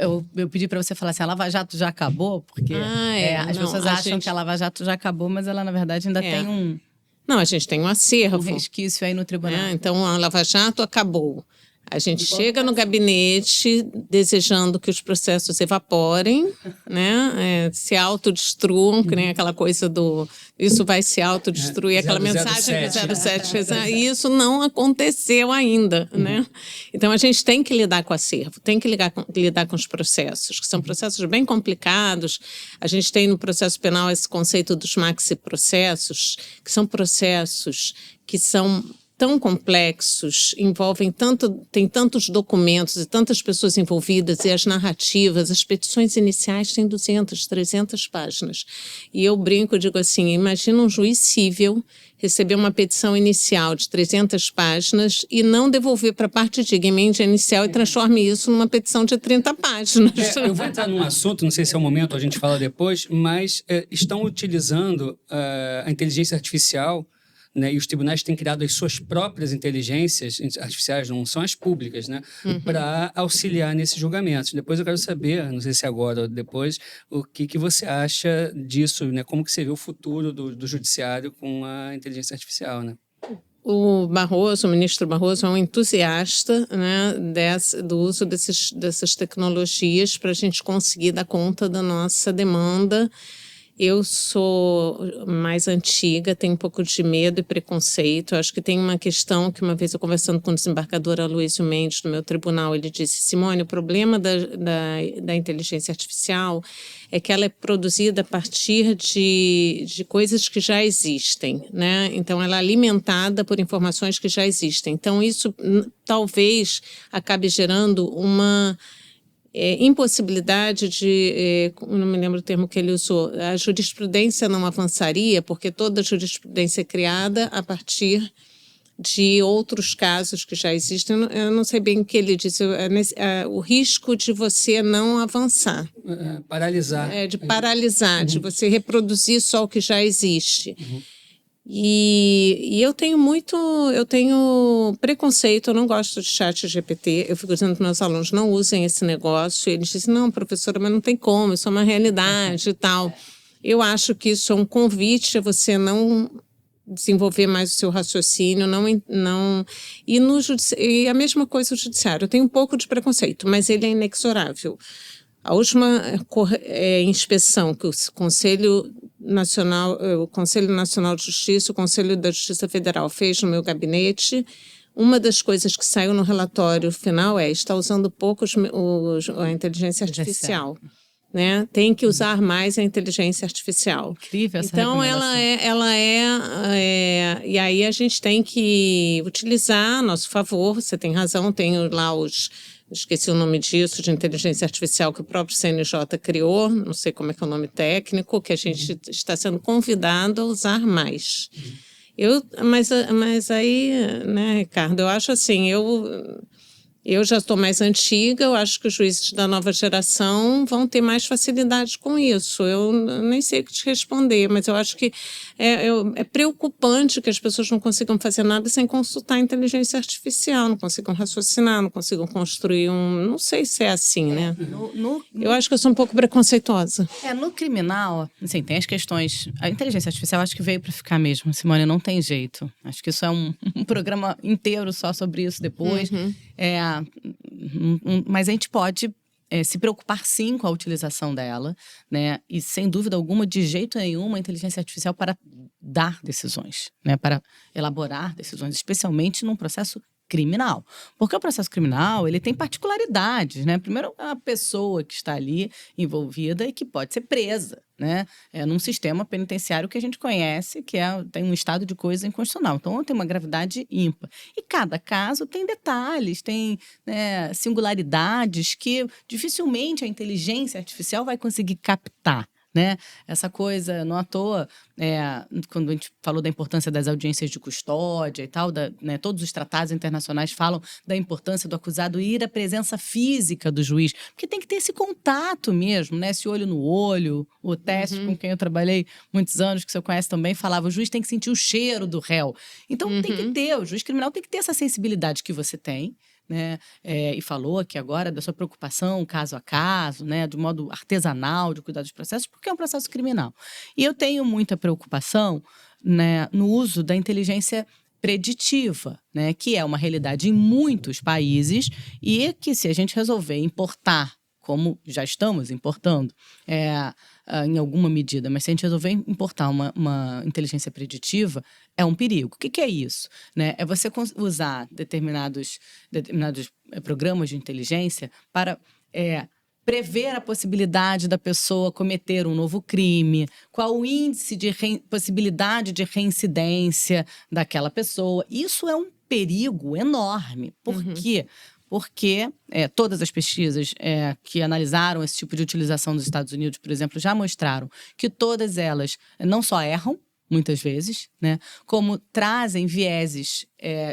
Eu pedi para você falar assim, a Lava Jato já acabou? Porque as pessoas acham que a Lava Jato já acabou, mas ela, na verdade, ainda tem um... Não, a gente tem um acervo. Um resquício aí no tribunal. Então, a Lava Jato acabou. A gente chega no gabinete desejando que os processos evaporem, né? Se autodestruam, que nem aquela coisa do... Isso vai se autodestruir, aquela mensagem do 07. E isso não aconteceu ainda, né? Então, a gente tem que lidar com o acervo, tem que lidar com os processos, que são processos bem complicados. A gente tem no processo penal esse conceito dos maxi-processos, que são processos que são... tão complexos, tem tantos documentos e tantas pessoas envolvidas, e as narrativas, as petições iniciais têm 200, 300 páginas. E eu brinco, digo assim, imagina um juiz civil receber uma petição inicial de 300 páginas e não devolver para a parte de emenda inicial e transforme isso numa petição de 30 páginas. Eu vou entrar num assunto, não sei se é o momento, a gente fala depois, mas estão utilizando a inteligência artificial, né, e os tribunais têm criado as suas próprias inteligências artificiais, não são as públicas, né, para auxiliar nesses julgamentos. Depois eu quero saber, não sei se agora ou depois, o que você acha disso, né, como que você vê o futuro do judiciário com a inteligência artificial, né? O ministro Barroso, é um entusiasta, né, do uso dessas tecnologias para a gente conseguir dar conta da nossa demanda Eu sou mais antiga, tenho um pouco de medo e preconceito. Acho que tem uma questão que uma vez eu conversando com o desembargador Aloysio Mendes no meu tribunal, ele disse: Simone, o problema da inteligência artificial é que ela é produzida a partir de coisas que já existem, né? Então, ela é alimentada por informações que já existem. Então, isso talvez acabe gerando uma impossibilidade de, não me lembro o termo que ele usou, a jurisprudência não avançaria, porque toda jurisprudência é criada a partir de outros casos que já existem. Eu não sei bem o que ele disse, o risco de você não avançar. Paralisar. De paralisar, de você reproduzir só o que já existe. E eu tenho preconceito, eu não gosto de chat GPT, eu fico dizendo para meus alunos, não usem esse negócio, e eles dizem, não, professora, mas não tem como, isso é uma realidade e tal. Eu acho que isso é um convite a você não desenvolver mais o seu raciocínio, e a mesma coisa o judiciário, eu tenho um pouco de preconceito, mas ele é inexorável. A última inspeção que o Conselho Nacional de Justiça, o Conselho da Justiça Federal fez no meu gabinete, uma das coisas que saiu no relatório final está usando pouco a inteligência artificial. Né? Tem que usar mais a inteligência artificial. Incrível essa então, e aí a gente tem que utilizar a nosso favor. Você tem razão, tenho lá esqueci o nome disso, de inteligência artificial que o próprio CNJ criou, não sei como é que é o nome técnico, que a gente está sendo convidado a usar mais. Mas aí, né, Ricardo, eu acho assim, eu já estou mais antiga, eu acho que os juízes da nova geração vão ter mais facilidade com isso. Eu nem sei o que te responder, mas eu acho que é preocupante que as pessoas não consigam fazer nada sem consultar a inteligência artificial, não consigam raciocinar, não consigam construir não sei se é assim, né? Eu acho que eu sou um pouco preconceituosa. No criminal, assim, tem as questões... A inteligência artificial acho que veio para ficar mesmo, Simone, não tem jeito. Acho que isso é um programa inteiro só sobre isso depois. Mas a gente pode se preocupar sim com a utilização dela, né? E sem dúvida alguma, de jeito nenhum, a inteligência artificial para dar decisões, né? Para elaborar decisões, especialmente num processo criminal. Porque o processo criminal, ele tem particularidades, né? Primeiro, a pessoa que está ali envolvida e que pode ser presa, né? Num sistema penitenciário que a gente conhece, que tem um estado de coisa inconstitucional. Então, tem uma gravidade ímpar. E cada caso tem detalhes, tem singularidades que dificilmente a inteligência artificial vai conseguir captar. Né? Essa coisa, não à toa, quando a gente falou da importância das audiências de custódia e tal, todos os tratados internacionais falam da importância do acusado ir à presença física do juiz, porque tem que ter esse contato mesmo, né? Esse olho no olho. O teste com quem eu trabalhei muitos anos, que você conhece também, falava, o juiz tem que sentir o cheiro do réu. Então, tem que ter, o juiz criminal tem que ter essa sensibilidade que você tem, né? E falou aqui agora da sua preocupação caso a caso, né? De modo artesanal de cuidar dos processos, porque é um processo criminal. E eu tenho muita preocupação, né, no uso da inteligência preditiva, né? Que é uma realidade em muitos países e que, se a gente resolver importar, como já estamos importando, em alguma medida, mas se a gente resolver importar uma inteligência preditiva, é um perigo. O que é isso? Né? É você usar determinados programas de inteligência para prever a possibilidade da pessoa cometer um novo crime, qual o índice de possibilidade de reincidência daquela pessoa. Isso é um perigo enorme. Por quê? Porque todas as pesquisas que analisaram esse tipo de utilização dos Estados Unidos, por exemplo, já mostraram que todas elas não só erram, muitas vezes, né, como trazem vieses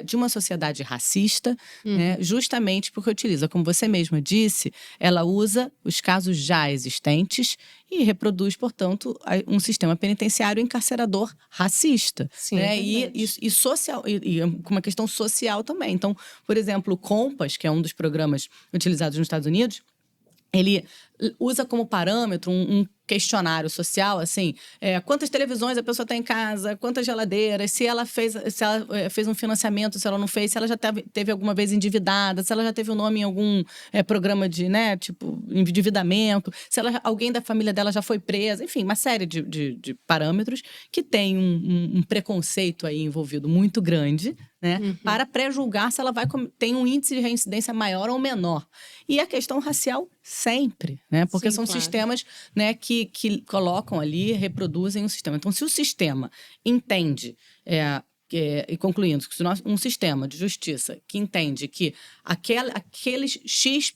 de uma sociedade racista, né, justamente porque utiliza, como você mesma disse, ela usa os casos já existentes e reproduz, portanto, um sistema penitenciário encarcerador racista. Sim, né, e social, e com uma questão social também. Então, por exemplo, o COMPAS, que é um dos programas utilizados nos Estados Unidos, ele usa como parâmetro um questionário social, assim, quantas televisões a pessoa tem em casa, quantas geladeiras, se ela fez um financiamento, se ela não fez, se ela já teve alguma vez endividada, se ela já teve o nome em algum programa de, né, tipo, endividamento, se alguém da família dela já foi presa, enfim, uma série de parâmetros que tem um preconceito aí envolvido muito grande, né, para pré-julgar se ela tem um índice de reincidência maior ou menor. E a questão racial sempre, né? Porque são sistemas, né, que colocam ali, reproduzem o sistema. Então, se o sistema entende, e concluindo, um sistema de justiça que entende que aqueles X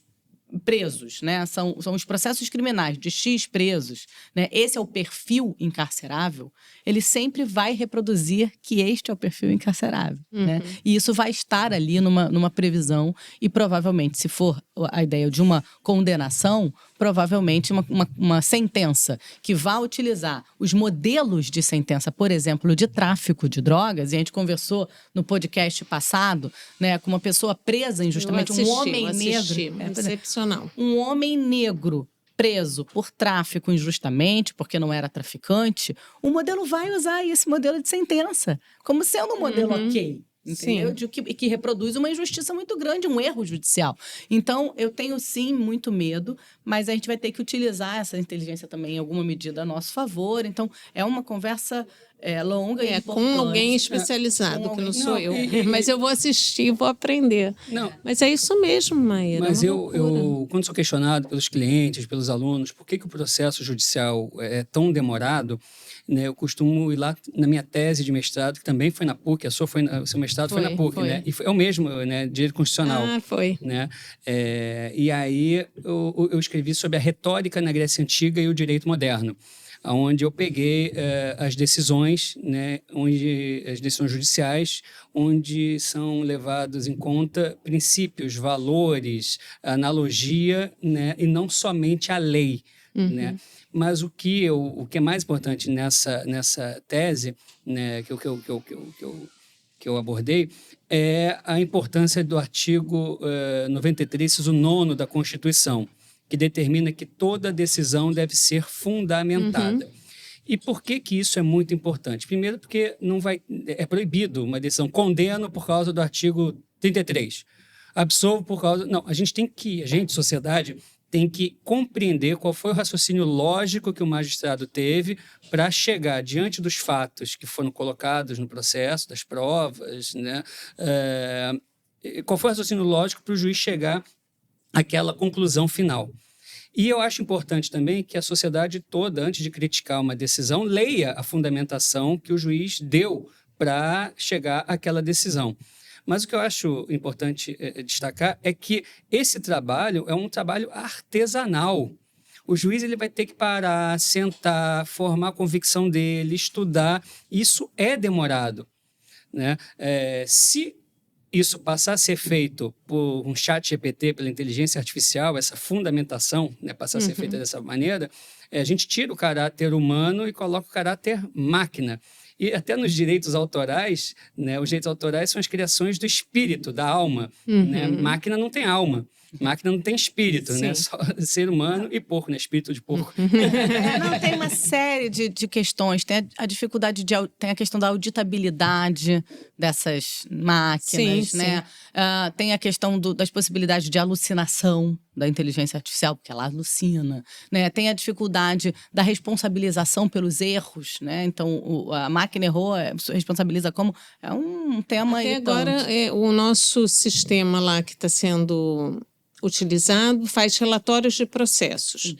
presos, né, são os processos criminais de X presos, né, esse é o perfil encarcerável, ele sempre vai reproduzir que este é o perfil encarcerável, né? E isso vai estar ali numa previsão e provavelmente, se for a ideia de uma condenação, provavelmente uma sentença que vá utilizar os modelos de sentença, por exemplo, de tráfico de drogas, e a gente conversou no podcast passado, né, com uma pessoa presa injustamente, um homem negro. Excepcional. Um homem negro preso por tráfico injustamente, porque não era traficante, o modelo vai usar esse modelo de sentença como sendo um modelo ok. Entendeu? Que reproduz uma injustiça muito grande, um erro judicial. Então, eu tenho, sim, muito medo, mas a gente vai ter que utilizar essa inteligência também em alguma medida a nosso favor. Então, é uma conversa longa e importante. Com alguém especializado, que não sou eu. Mas eu vou assistir, vou aprender. Não. Mas é isso mesmo, Maíra. Mas eu, quando sou questionado pelos clientes, pelos alunos, por que o processo judicial é tão demorado, né, eu costumo ir lá na minha tese de mestrado, que também foi na PUC, o seu mestrado foi na PUC, né? E é o mesmo, né, direito constitucional. Foi. Né? E aí eu escrevi sobre a retórica na Grécia Antiga e o direito moderno, onde eu peguei as decisões, né, as decisões judiciais, onde são levados em conta princípios, valores, analogia, né, e não somente a lei, né? Mas o que é mais importante nessa tese, né, que eu abordei, é a importância do artigo 93, inciso 9 da Constituição, que determina que toda decisão deve ser fundamentada. E por que isso é muito importante? Primeiro, porque é proibido uma decisão. Condeno por causa do artigo 33. Absolvo por causa... Não, a gente, sociedade, tem que compreender qual foi o raciocínio lógico que o magistrado teve para chegar diante dos fatos que foram colocados no processo, das provas, né? Qual foi o raciocínio lógico para o juiz chegar àquela conclusão final. E eu acho importante também que a sociedade toda, antes de criticar uma decisão, leia a fundamentação que o juiz deu para chegar àquela decisão. Mas o que eu acho importante destacar é que esse trabalho é um trabalho artesanal. O juiz ele vai ter que parar, sentar, formar a convicção dele, estudar. Isso é demorado, né? Se isso passar a ser feito por um chat GPT, pela inteligência artificial, essa fundamentação, né, passar a ser feita dessa maneira, a gente tira o caráter humano e coloca o caráter máquina. E até nos direitos autorais, né, os direitos autorais são as criações do espírito, da alma. Né? Máquina não tem alma. Máquina não tem espírito, né? Só ser humano e porco, né? Espírito de porco. Não, tem uma série de questões. Tem a dificuldade tem a questão da auditabilidade dessas máquinas, né? Tem a questão das possibilidades de alucinação da inteligência artificial, porque ela alucina, né? Tem a dificuldade da responsabilização pelos erros, né? Então, a máquina errou, responsabiliza como? É um tema... Até agora, o nosso sistema lá que está sendo utilizado faz relatórios de processos.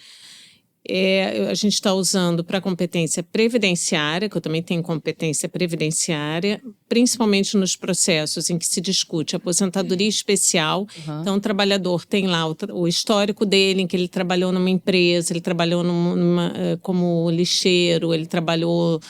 A gente está usando para competência previdenciária, que eu também tenho competência previdenciária, principalmente nos processos em que se discute aposentadoria especial. Então, o trabalhador tem lá o histórico dele, em que ele trabalhou numa empresa, ele trabalhou como lixeiro, ele trabalhou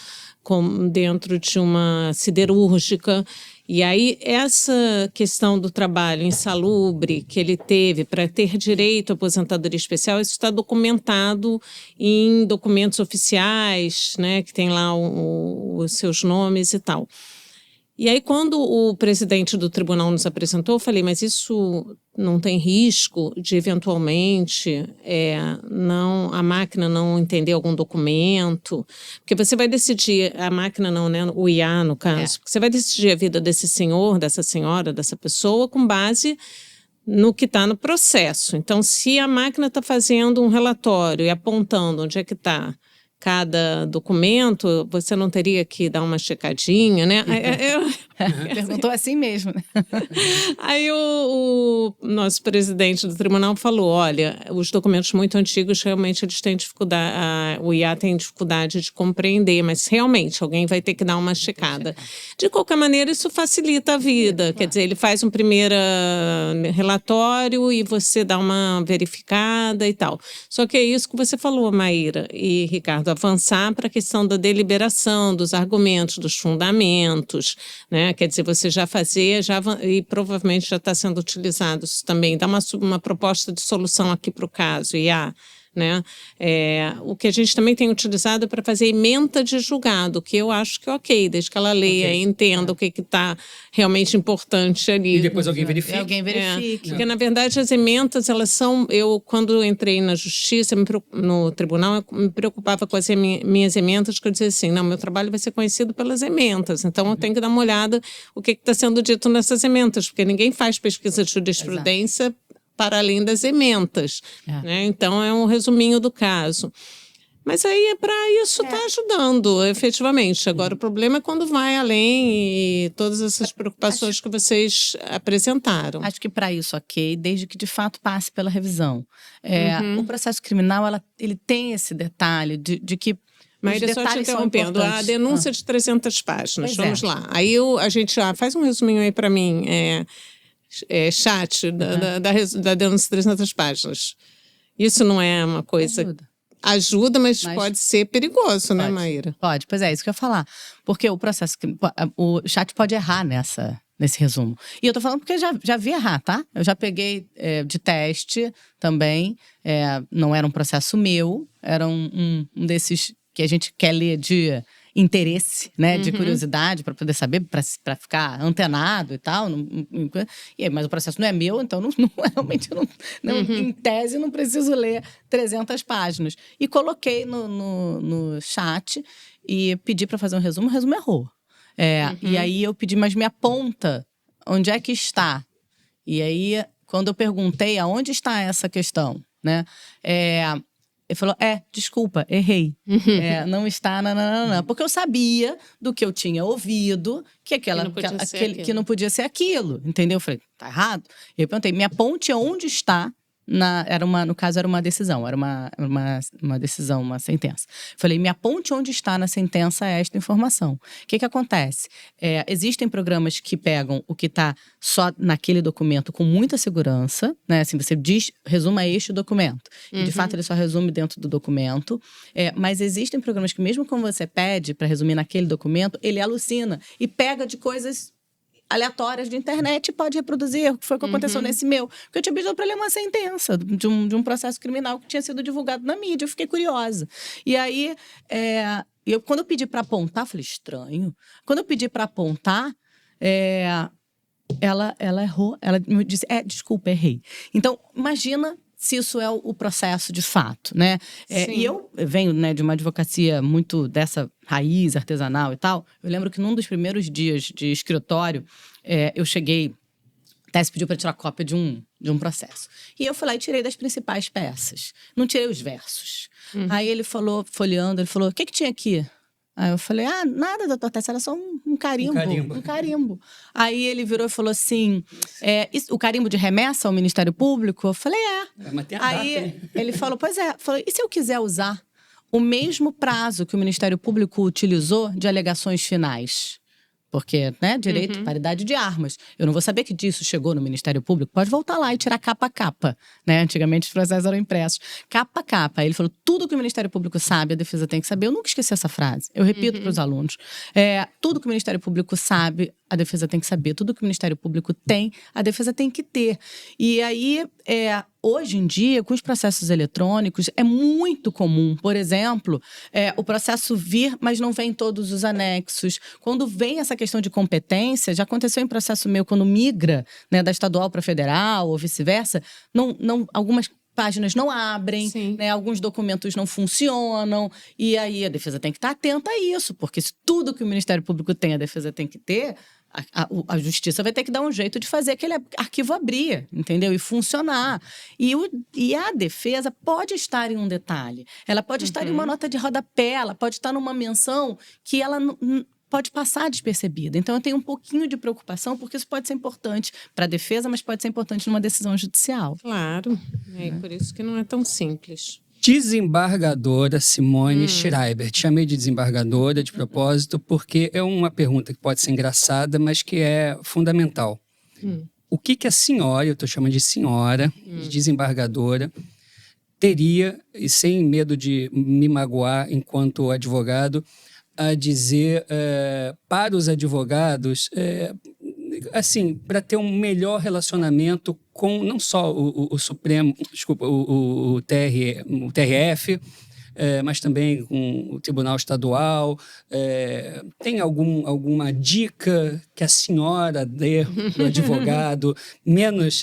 dentro de uma siderúrgica. E aí, essa questão do trabalho insalubre que ele teve para ter direito à aposentadoria especial, isso está documentado em documentos oficiais, né, que tem lá os seus nomes e tal. E aí, quando o presidente do tribunal nos apresentou, eu falei, mas isso não tem risco de, eventualmente, a máquina não entender algum documento? Porque você vai decidir, a máquina não, né? O IA, no caso. Você vai decidir a vida desse senhor, dessa senhora, dessa pessoa, com base no que está no processo. Então, se a máquina está fazendo um relatório e apontando onde é que está cada documento, você não teria que dar uma checadinha, né? Perguntou assim mesmo, né? Aí o nosso presidente do tribunal falou, olha, os documentos muito antigos realmente eles têm dificuldade, o IA tem dificuldade de compreender, mas realmente alguém vai ter que dar uma checada. De qualquer maneira, isso facilita a vida, quer dizer, ele faz um primeiro relatório e você dá uma verificada e tal. Só que é isso que você falou, Maíra e Ricardo, avançar para a questão da deliberação, dos argumentos, dos fundamentos, né? Quer dizer, você já fazer, e provavelmente já está sendo utilizado isso também, dá uma proposta de solução aqui para o caso, IA, né? O que a gente também tem utilizado para fazer ementa de julgado, que eu acho que é ok, desde que ela leia e entenda o que está realmente importante ali. E depois alguém verifique. Alguém verifique. Porque, na verdade, as ementas, elas são... quando entrei na justiça, no tribunal, eu me preocupava com as minhas ementas, que eu dizia assim, não, meu trabalho vai ser conhecido pelas ementas, então eu tenho que dar uma olhada o que está sendo dito nessas ementas, porque ninguém faz pesquisa de jurisprudência para além das ementas. Né? Então, é um resuminho do caso. Mas aí, para isso, está ajudando, efetivamente. Agora, o problema é quando vai além e todas essas preocupações que vocês apresentaram. Acho que para isso, ok, desde que de fato passe pela revisão. O processo criminal, ele tem esse detalhe de que Maíra, só te interrompendo, a denúncia de 300 páginas, vamos lá. Aí a gente faz um resuminho aí para mim, chat da denúncia de 300 páginas. Isso não é uma coisa... Ajuda, mas pode ser perigoso, né, Maíra? Pode, pois é, isso que eu ia falar. Porque o chat pode errar nesse resumo. E eu tô falando porque eu já vi errar, tá? Eu já peguei de teste também, não era um processo meu, era um desses que a gente quer ler de interesse, né, de curiosidade, para poder saber, para ficar antenado e tal. Mas o processo não é meu, então realmente em tese não preciso ler 300 páginas. E coloquei no chat e pedi para fazer um resumo, o resumo errou. E aí eu pedi, mas me aponta onde é que está. E aí, quando eu perguntei aonde está essa questão, né, ele falou, desculpa, errei. Não está, porque eu sabia do que eu tinha ouvido, que não podia ser aquilo, entendeu? Eu falei, tá errado? E eu perguntei, me aponte onde está, no caso era uma decisão, era uma decisão, uma sentença. Falei, me aponte onde está na sentença esta informação. O que acontece? Existem programas que pegam o que está só naquele documento com muita segurança, né? Assim, você diz, resuma este documento. E, de fato, ele só resume dentro do documento. Mas existem programas que, mesmo quando você pede para resumir naquele documento, ele alucina e pega de coisas aleatórias de internet e pode reproduzir o que foi que aconteceu nesse meu. Porque eu tinha pedido para ler uma sentença de um processo criminal que tinha sido divulgado na mídia. Eu fiquei curiosa. E aí, quando eu pedi para apontar, eu falei, estranho. Quando eu pedi para apontar, ela errou. Ela me disse, desculpa, errei. Então, imagina se isso é o processo de fato, né? E eu venho, né, de uma advocacia muito dessa raiz artesanal e tal. Eu lembro que num dos primeiros dias de escritório, eu cheguei, a Tess pediu para tirar cópia de um processo. E eu fui lá e tirei das principais peças. Não tirei os versos. Aí ele falou, folheando, ele falou, o que tinha aqui? Aí eu falei, nada, doutor Tess, era só um carimbo. Um carimbo. Aí ele virou e falou assim, o carimbo de remessa ao Ministério Público? Eu falei, Mas tem a Aí data, ele falou, pois é. Falou, e se eu quiser usar o mesmo prazo que o Ministério Público utilizou de alegações finais? Porque, né, direito, paridade de armas. Eu não vou saber que disso chegou no Ministério Público. Pode voltar lá e tirar capa a capa, né? Antigamente os processos eram impressos. Capa a capa. Aí ele falou, tudo que o Ministério Público sabe, a defesa tem que saber. Eu nunca esqueci essa frase. Eu repito para os alunos. Tudo que o Ministério Público sabe, a defesa tem que saber. Tudo que o Ministério Público tem, a defesa tem que ter. E aí, hoje em dia, com os processos eletrônicos, é muito comum, por exemplo, o processo vir, mas não vem todos os anexos. Quando vem essa questão de competência, já aconteceu em processo meu, quando migra, né, da estadual para federal ou vice-versa, algumas páginas não abrem, né, alguns documentos não funcionam, e aí a defesa tem que estar atenta a isso, porque se tudo que o Ministério Público tem, a defesa tem que ter, a justiça vai ter que dar um jeito de fazer aquele arquivo abrir, entendeu? E funcionar. E a defesa pode estar em um detalhe. Ela pode estar em uma nota de rodapé, ela pode estar numa menção que ela pode passar despercebida. Então, eu tenho um pouquinho de preocupação, porque isso pode ser importante para a defesa, mas pode ser importante numa decisão judicial. Claro. Por isso que não é tão simples. Desembargadora Simone Schreiber. Te chamei de desembargadora de propósito porque é uma pergunta que pode ser engraçada, mas que é fundamental. O que a senhora, eu estou chamando de senhora, de desembargadora, teria, e sem medo de me magoar enquanto advogado, a dizer para os advogados, assim, para ter um melhor relacionamento com não só o Supremo, desculpa, o TRF, mas também com o Tribunal Estadual. Tem alguma dica que a senhora dê para o advogado? Menos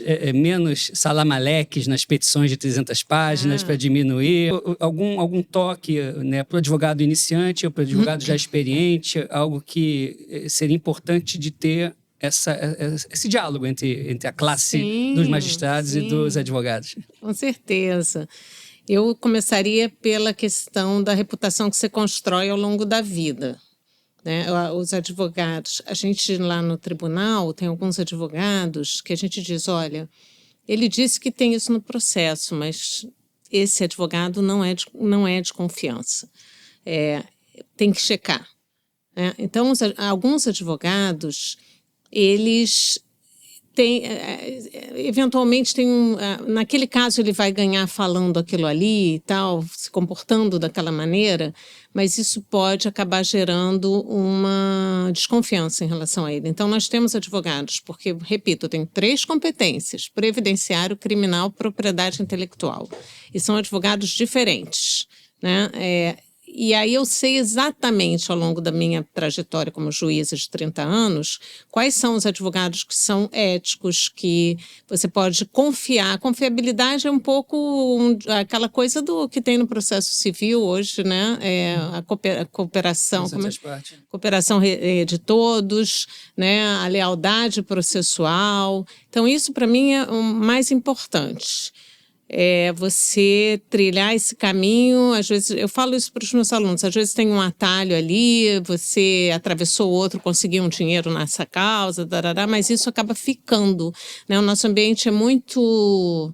salamaleques nas petições de 300 páginas para diminuir? Algum toque, né, para o advogado iniciante ou para o advogado já experiente? Algo que seria importante de ter esse diálogo entre a classe dos magistrados e dos advogados. Com certeza. Eu começaria pela questão da reputação que você constrói ao longo da vida, né? Os advogados, a gente lá no tribunal tem alguns advogados que a gente diz, olha, ele disse que tem isso no processo, mas esse advogado não é de confiança. Tem que checar, né? Então, alguns advogados, eles eventualmente naquele caso ele vai ganhar falando aquilo ali e tal, se comportando daquela maneira, mas isso pode acabar gerando uma desconfiança em relação a ele. Então nós temos advogados, porque, repito, eu tenho 3 competências: previdenciário, criminal, propriedade intelectual, e são advogados diferentes, né? E aí eu sei exatamente, ao longo da minha trajetória como juíza de 30 anos, quais são os advogados que são éticos, que você pode confiar. A confiabilidade é um pouco aquela coisa do que tem no processo civil hoje, né? A cooperação, cooperação de todos, né? A lealdade processual. Então, isso para mim é o mais importante. Você trilhar esse caminho. Às vezes, eu falo isso para os meus alunos, às vezes tem um atalho ali, você atravessou o outro, conseguiu um dinheiro nessa causa, mas isso acaba ficando, né? O nosso ambiente é muito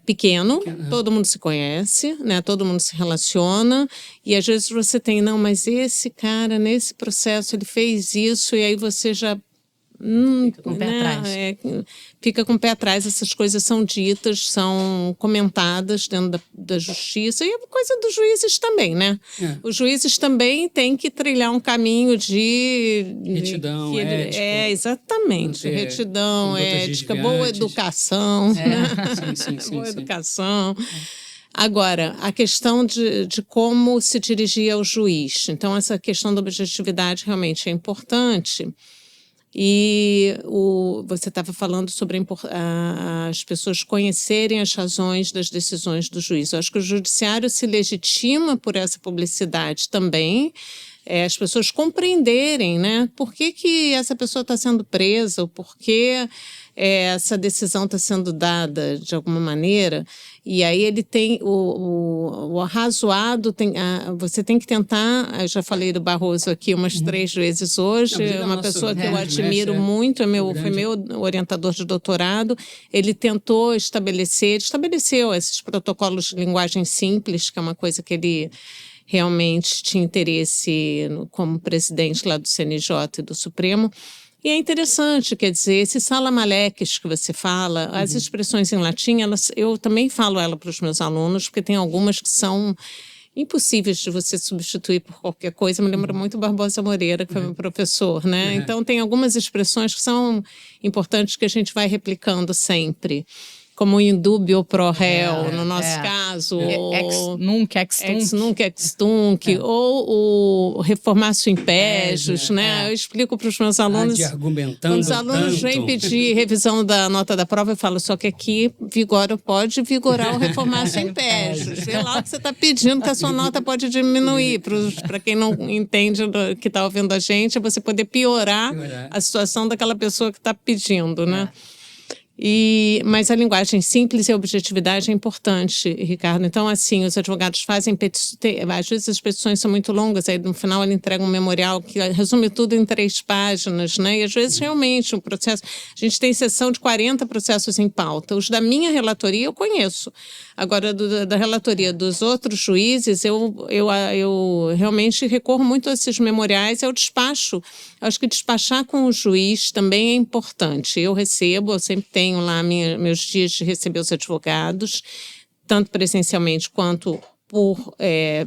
pequeno, todo mundo se conhece, né? Todo mundo se relaciona, e às vezes você tem, não, mas esse cara, nesse processo, ele fez isso, e aí você já fica com o pé atrás. Fica com o pé atrás. Essas coisas são ditas, são comentadas dentro da justiça, e é coisa dos juízes também, né? Os juízes também têm que trilhar um caminho de retidão, ética. Exatamente. Retidão, ética, boa educação. Né? Sim. Boa educação. Agora, a questão de como se dirigir ao juiz. Então, essa questão da objetividade realmente é importante. E você estava falando sobre as pessoas conhecerem as razões das decisões do juiz. Eu acho que o judiciário se legitima por essa publicidade também, as pessoas compreenderem, né? Por que essa pessoa está sendo presa, ou por que essa decisão está sendo dada de alguma maneira. E aí ele tem o arrazoado, você tem que tentar. Eu já falei do Barroso aqui umas 3 vezes hoje, uma pessoa que eu admiro muito, foi meu orientador de doutorado. Ele estabeleceu esses protocolos de linguagem simples, que é uma coisa que ele realmente tinha interesse como presidente lá do CNJ e do Supremo. E é interessante, quer dizer, esses salamaleques que você fala, as expressões em latim, eu também falo ela para os meus alunos, porque tem algumas que são impossíveis de você substituir por qualquer coisa. Me lembra muito Barbosa Moreira, que foi meu professor, né? Então, tem algumas expressões que são importantes que a gente vai replicando sempre. como indúbio pro réu, no nosso caso. Ex nunc, ex tunc, ou o reformatio impejus, né? Eu explico para os meus alunos. Argumentando os alunos tanto. vêm pedir revisão da nota da prova, eu falo, só que aqui pode vigorar o reformatio impejus. Vê lá o que você está pedindo, que a sua nota pode diminuir. Para quem não entende que está ouvindo a gente, é você poder piorar a situação daquela pessoa que está pedindo, né? Mas a linguagem simples e a objetividade é importante, Ricardo. Então, assim, os advogados fazem petições, às vezes as petições são muito longas, aí no final ele entrega um memorial que resume tudo em 3 páginas, né? E às vezes realmente um processo... A gente tem sessão de 40 processos em pauta. Os da minha relatoria eu conheço. Agora, da relatoria dos outros juízes, eu realmente recorro muito a esses memoriais, ao despacho. Eu acho que despachar com o juiz também é importante. Eu sempre tenho lá meus dias de receber os advogados, tanto presencialmente quanto por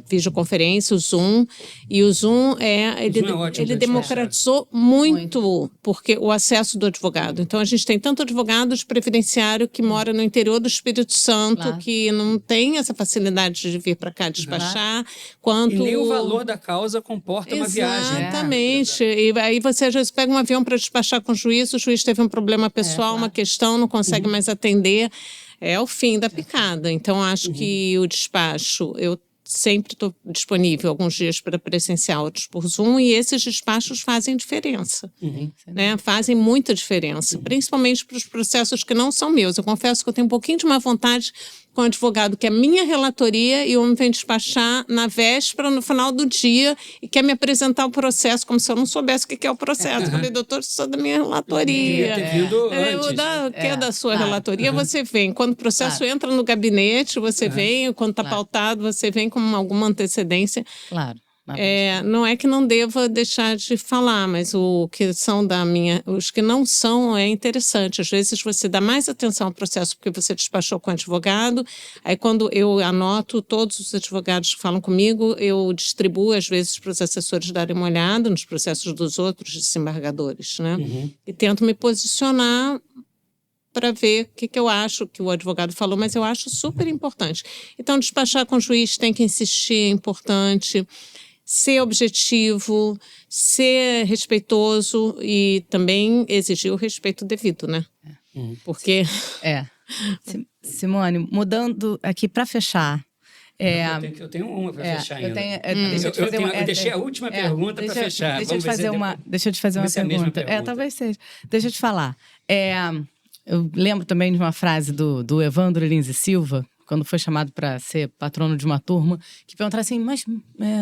videoconferência, o Zoom. E o Zoom ele democratizou muito porque o acesso do advogado. Então, a gente tem tanto advogado de previdenciário que mora no interior do Espírito Santo, que não tem essa facilidade de vir para cá despachar, quanto... E nem o valor da causa comporta uma viagem. Exatamente. E aí você, às vezes, pega um avião para despachar com o juiz teve um problema pessoal, uma questão, não consegue mais atender. É o fim da picada. Então, acho que o despacho, eu sempre estou disponível alguns dias para presencial, outros por Zoom, e esses despachos fazem diferença. Né? Fazem muita diferença, principalmente para os processos que não são meus. Eu confesso que eu tenho um pouquinho de má vontade com o advogado, que é minha relatoria, e o homem vem despachar na véspera, no final do dia, e quer me apresentar o processo, como se eu não soubesse o que é o processo. Eu falei, doutor, isso é da minha relatoria. Que é da sua relatoria, você vem. Quando o processo entra no gabinete, você vem. Quando está pautado, você vem com alguma antecedência. Claro. Não é que não deva deixar de falar, mas os que não são é interessante. Às vezes você dá mais atenção ao processo porque você despachou com o advogado. Aí quando eu anoto, todos os advogados que falam comigo, eu distribuo às vezes para os assessores darem uma olhada nos processos dos outros desembargadores, né? E tento me posicionar para ver o que eu acho que o advogado falou, mas eu acho super importante. Então, despachar com o juiz tem que insistir, é importante. Ser objetivo, ser respeitoso e também exigir o respeito devido, né? Porque... Simone, mudando aqui para fechar... Eu tenho uma para fechar ainda. Eu deixei a última pergunta para fechar. Deixa eu te fazer uma pergunta. Talvez seja. Deixa eu te falar. Eu lembro também de uma frase do Evandro Lins e Silva, quando foi chamado para ser patrono de uma turma, que perguntaram assim, mas,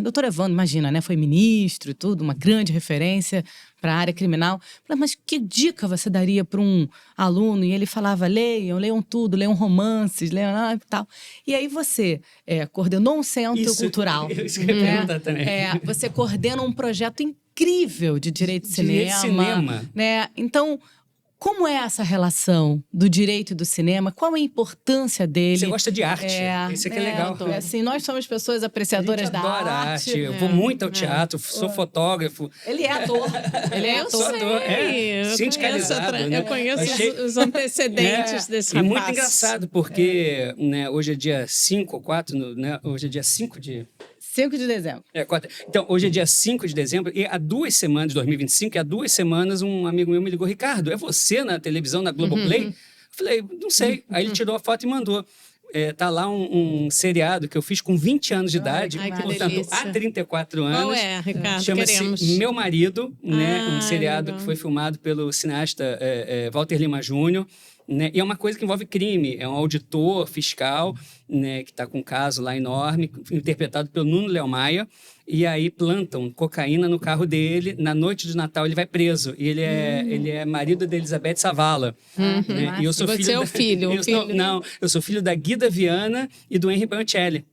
doutor Evandro, imagina, né? Foi ministro e tudo, uma grande referência para a área criminal. Falei, mas que dica você daria para um aluno? E ele falava, leiam tudo, leiam romances, leiam e tal. E aí você coordenou um centro cultural. Isso que eu ia perguntar também. Você coordena um projeto incrível de direito de cinema. Né? Então... Como é essa relação do direito e do cinema? Qual a importância dele? Você gosta de arte, isso aqui é legal. Assim, nós somos pessoas apreciadoras da arte. A arte. Eu vou muito ao teatro, sou fotógrafo. Ele é ator. Eu sei. Sindicalizado. Eu conheço os antecedentes desse rapaz. E muito engraçado, porque hoje é dia 5 ou 4, né? Hoje é dia 5 de... 5 de dezembro. Então, hoje é dia 5 de dezembro e há 2 semanas, 2025, há 2 semanas, um amigo meu me ligou, Ricardo, é você na televisão, na Globoplay? Eu falei, não sei. Aí ele tirou a foto e mandou. Tá lá um seriado que eu fiz com 20 anos de idade, portanto, há 34 anos. Qual é, Ricardo? Chama-se Meu Marido, né? Um seriado que foi filmado pelo cineasta Walter Lima Júnior. Né? E é uma coisa que envolve crime. É um auditor fiscal, né, que está com um caso lá enorme, interpretado pelo Nuno Léo Maia. E aí plantam cocaína no carro dele. Na noite de Natal ele vai preso. E ele é marido de Elizabeth Savala. Né? E eu sou Você é o filho. Eu sou filho da Guida Viana e do Henry Boncelli.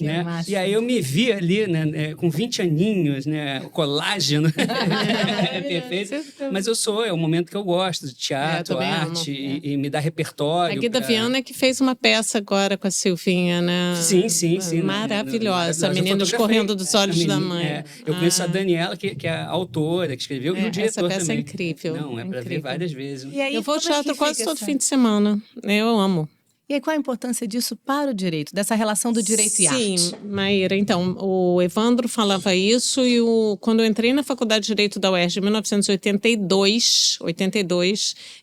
Né? E aí eu me vi ali, né, com 20 aninhos, né, o colágeno, perfeito. Mas é o momento que eu gosto de teatro, arte e me dá repertório. A Guida Viana é que fez uma peça agora com a Silvinha, né? Sim. Maravilhosa, a menina escorrendo dos olhos da mãe. Eu conheço a Daniela, que é a autora, que escreveu, e o diretor também. Essa peça é incrível. Não, é para ver várias vezes. E aí, eu vou ao teatro quase todo fim de semana. Eu amo. E aí, qual a importância disso para o direito, dessa relação do direito e arte? Sim, Maíra, então, o Evandro falava isso e quando eu entrei na Faculdade de Direito da UERJ em 1982,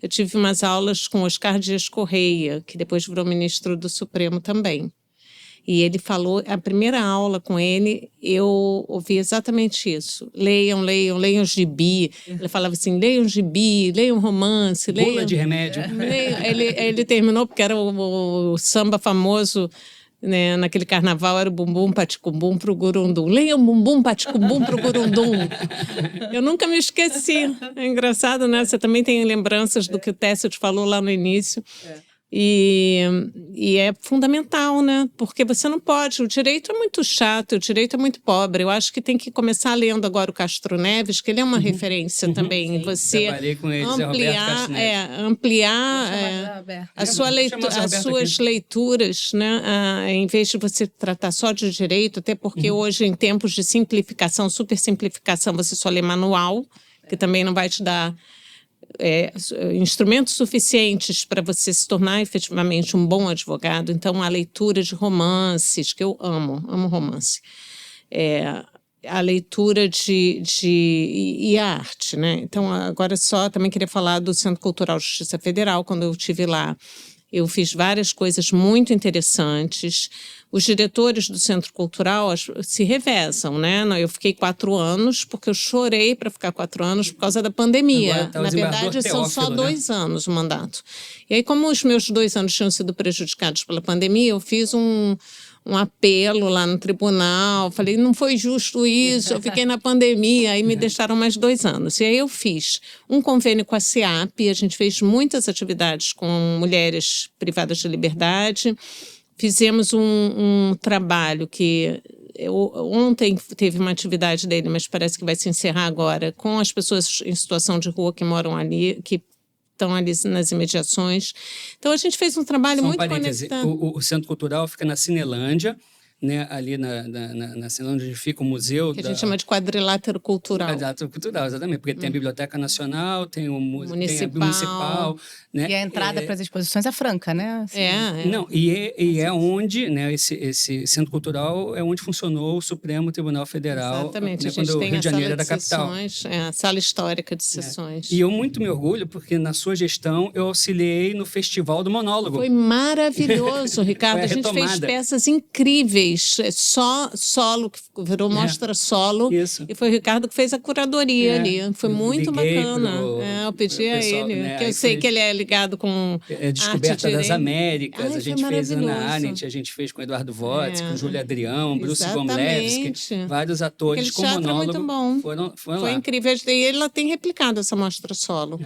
eu tive umas aulas com Oscar Dias Correia, que depois virou ministro do Supremo também. E ele falou, a primeira aula com ele, eu ouvi exatamente isso. Leiam gibi. Ele falava assim, leiam gibi, leiam romance, leiam... Bula de remédio. Ele terminou, porque era o samba famoso, né, naquele carnaval, era o bumbum paticumbum pro gurundum. Leiam bumbum paticumbum pro gurundum. Eu nunca me esqueci. É engraçado, né? Você também tem lembranças do que o Técio te falou lá no início. E é fundamental, né? Porque você não pode. O direito é muito chato, o direito é muito pobre. Eu acho que tem que começar lendo agora o Castro Neves, que ele é uma referência também. Você trabalhei com eles, ampliar as suas leituras, né? Em vez de você tratar só de direito, até porque hoje, em tempos de simplificação, super simplificação, você só lê manual, que também não vai te dar instrumentos suficientes para você se tornar efetivamente um bom advogado. Então, a leitura de romances, que eu amo romance, a leitura e a arte, né? Então, agora também queria falar do Centro Cultural Justiça Federal. Quando eu estive lá, eu fiz várias coisas muito interessantes. Os diretores do Centro Cultural se revezam, né? Eu fiquei 4 anos, porque eu chorei para ficar 4 anos por causa da pandemia. Tá, na verdade, são só 2 anos o mandato. E aí, como os meus 2 anos tinham sido prejudicados pela pandemia, eu fiz um apelo lá no tribunal, falei, não foi justo isso, eu fiquei na pandemia, aí me deixaram mais 2 anos. E aí eu fiz um convênio com a SEAP, a gente fez muitas atividades com mulheres privadas de liberdade, fizemos um trabalho que ontem teve uma atividade dele, mas parece que vai se encerrar agora, com as pessoas em situação de rua que moram ali, que estão ali nas imediações. Então, a gente fez um trabalho muito conectado. O Centro Cultural fica na Cinelândia, né, ali na Cinelândia, onde fica o museu. Que a gente chama de quadrilátero cultural. Quadrilátero cultural, exatamente, porque tem a Biblioteca Nacional, tem o Municipal. Tem a Municipal, né? E a entrada para as exposições é franca, né? Assim, Não, e é onde, né, esse Centro Cultural é onde funcionou o Supremo Tribunal Federal. Exatamente, né, a gente quando tem o Rio de Janeiro a era sala de capital. sessões, a sala histórica de sessões. E eu muito me orgulho, porque na sua gestão eu auxiliei no Festival do Monólogo. Foi maravilhoso, Ricardo. Foi a gente retomada. fez peças incríveis, só solo, que virou mostra solo. Isso. E foi o Ricardo que fez a curadoria ali. Foi muito bacana. Eu pedi a pessoal, ele, né? que eu sei que ele é ligado com Descoberta das Américas, Ai, a gente fez maravilhoso. Ana Arendt, a gente fez com Eduardo Votes, com Júlio Adrião, Bruce Exatamente. Gomlewski, vários atores com teatro monólogo. é muito bom. Foram Foi lá. incrível. E ele tem replicado essa mostra solo.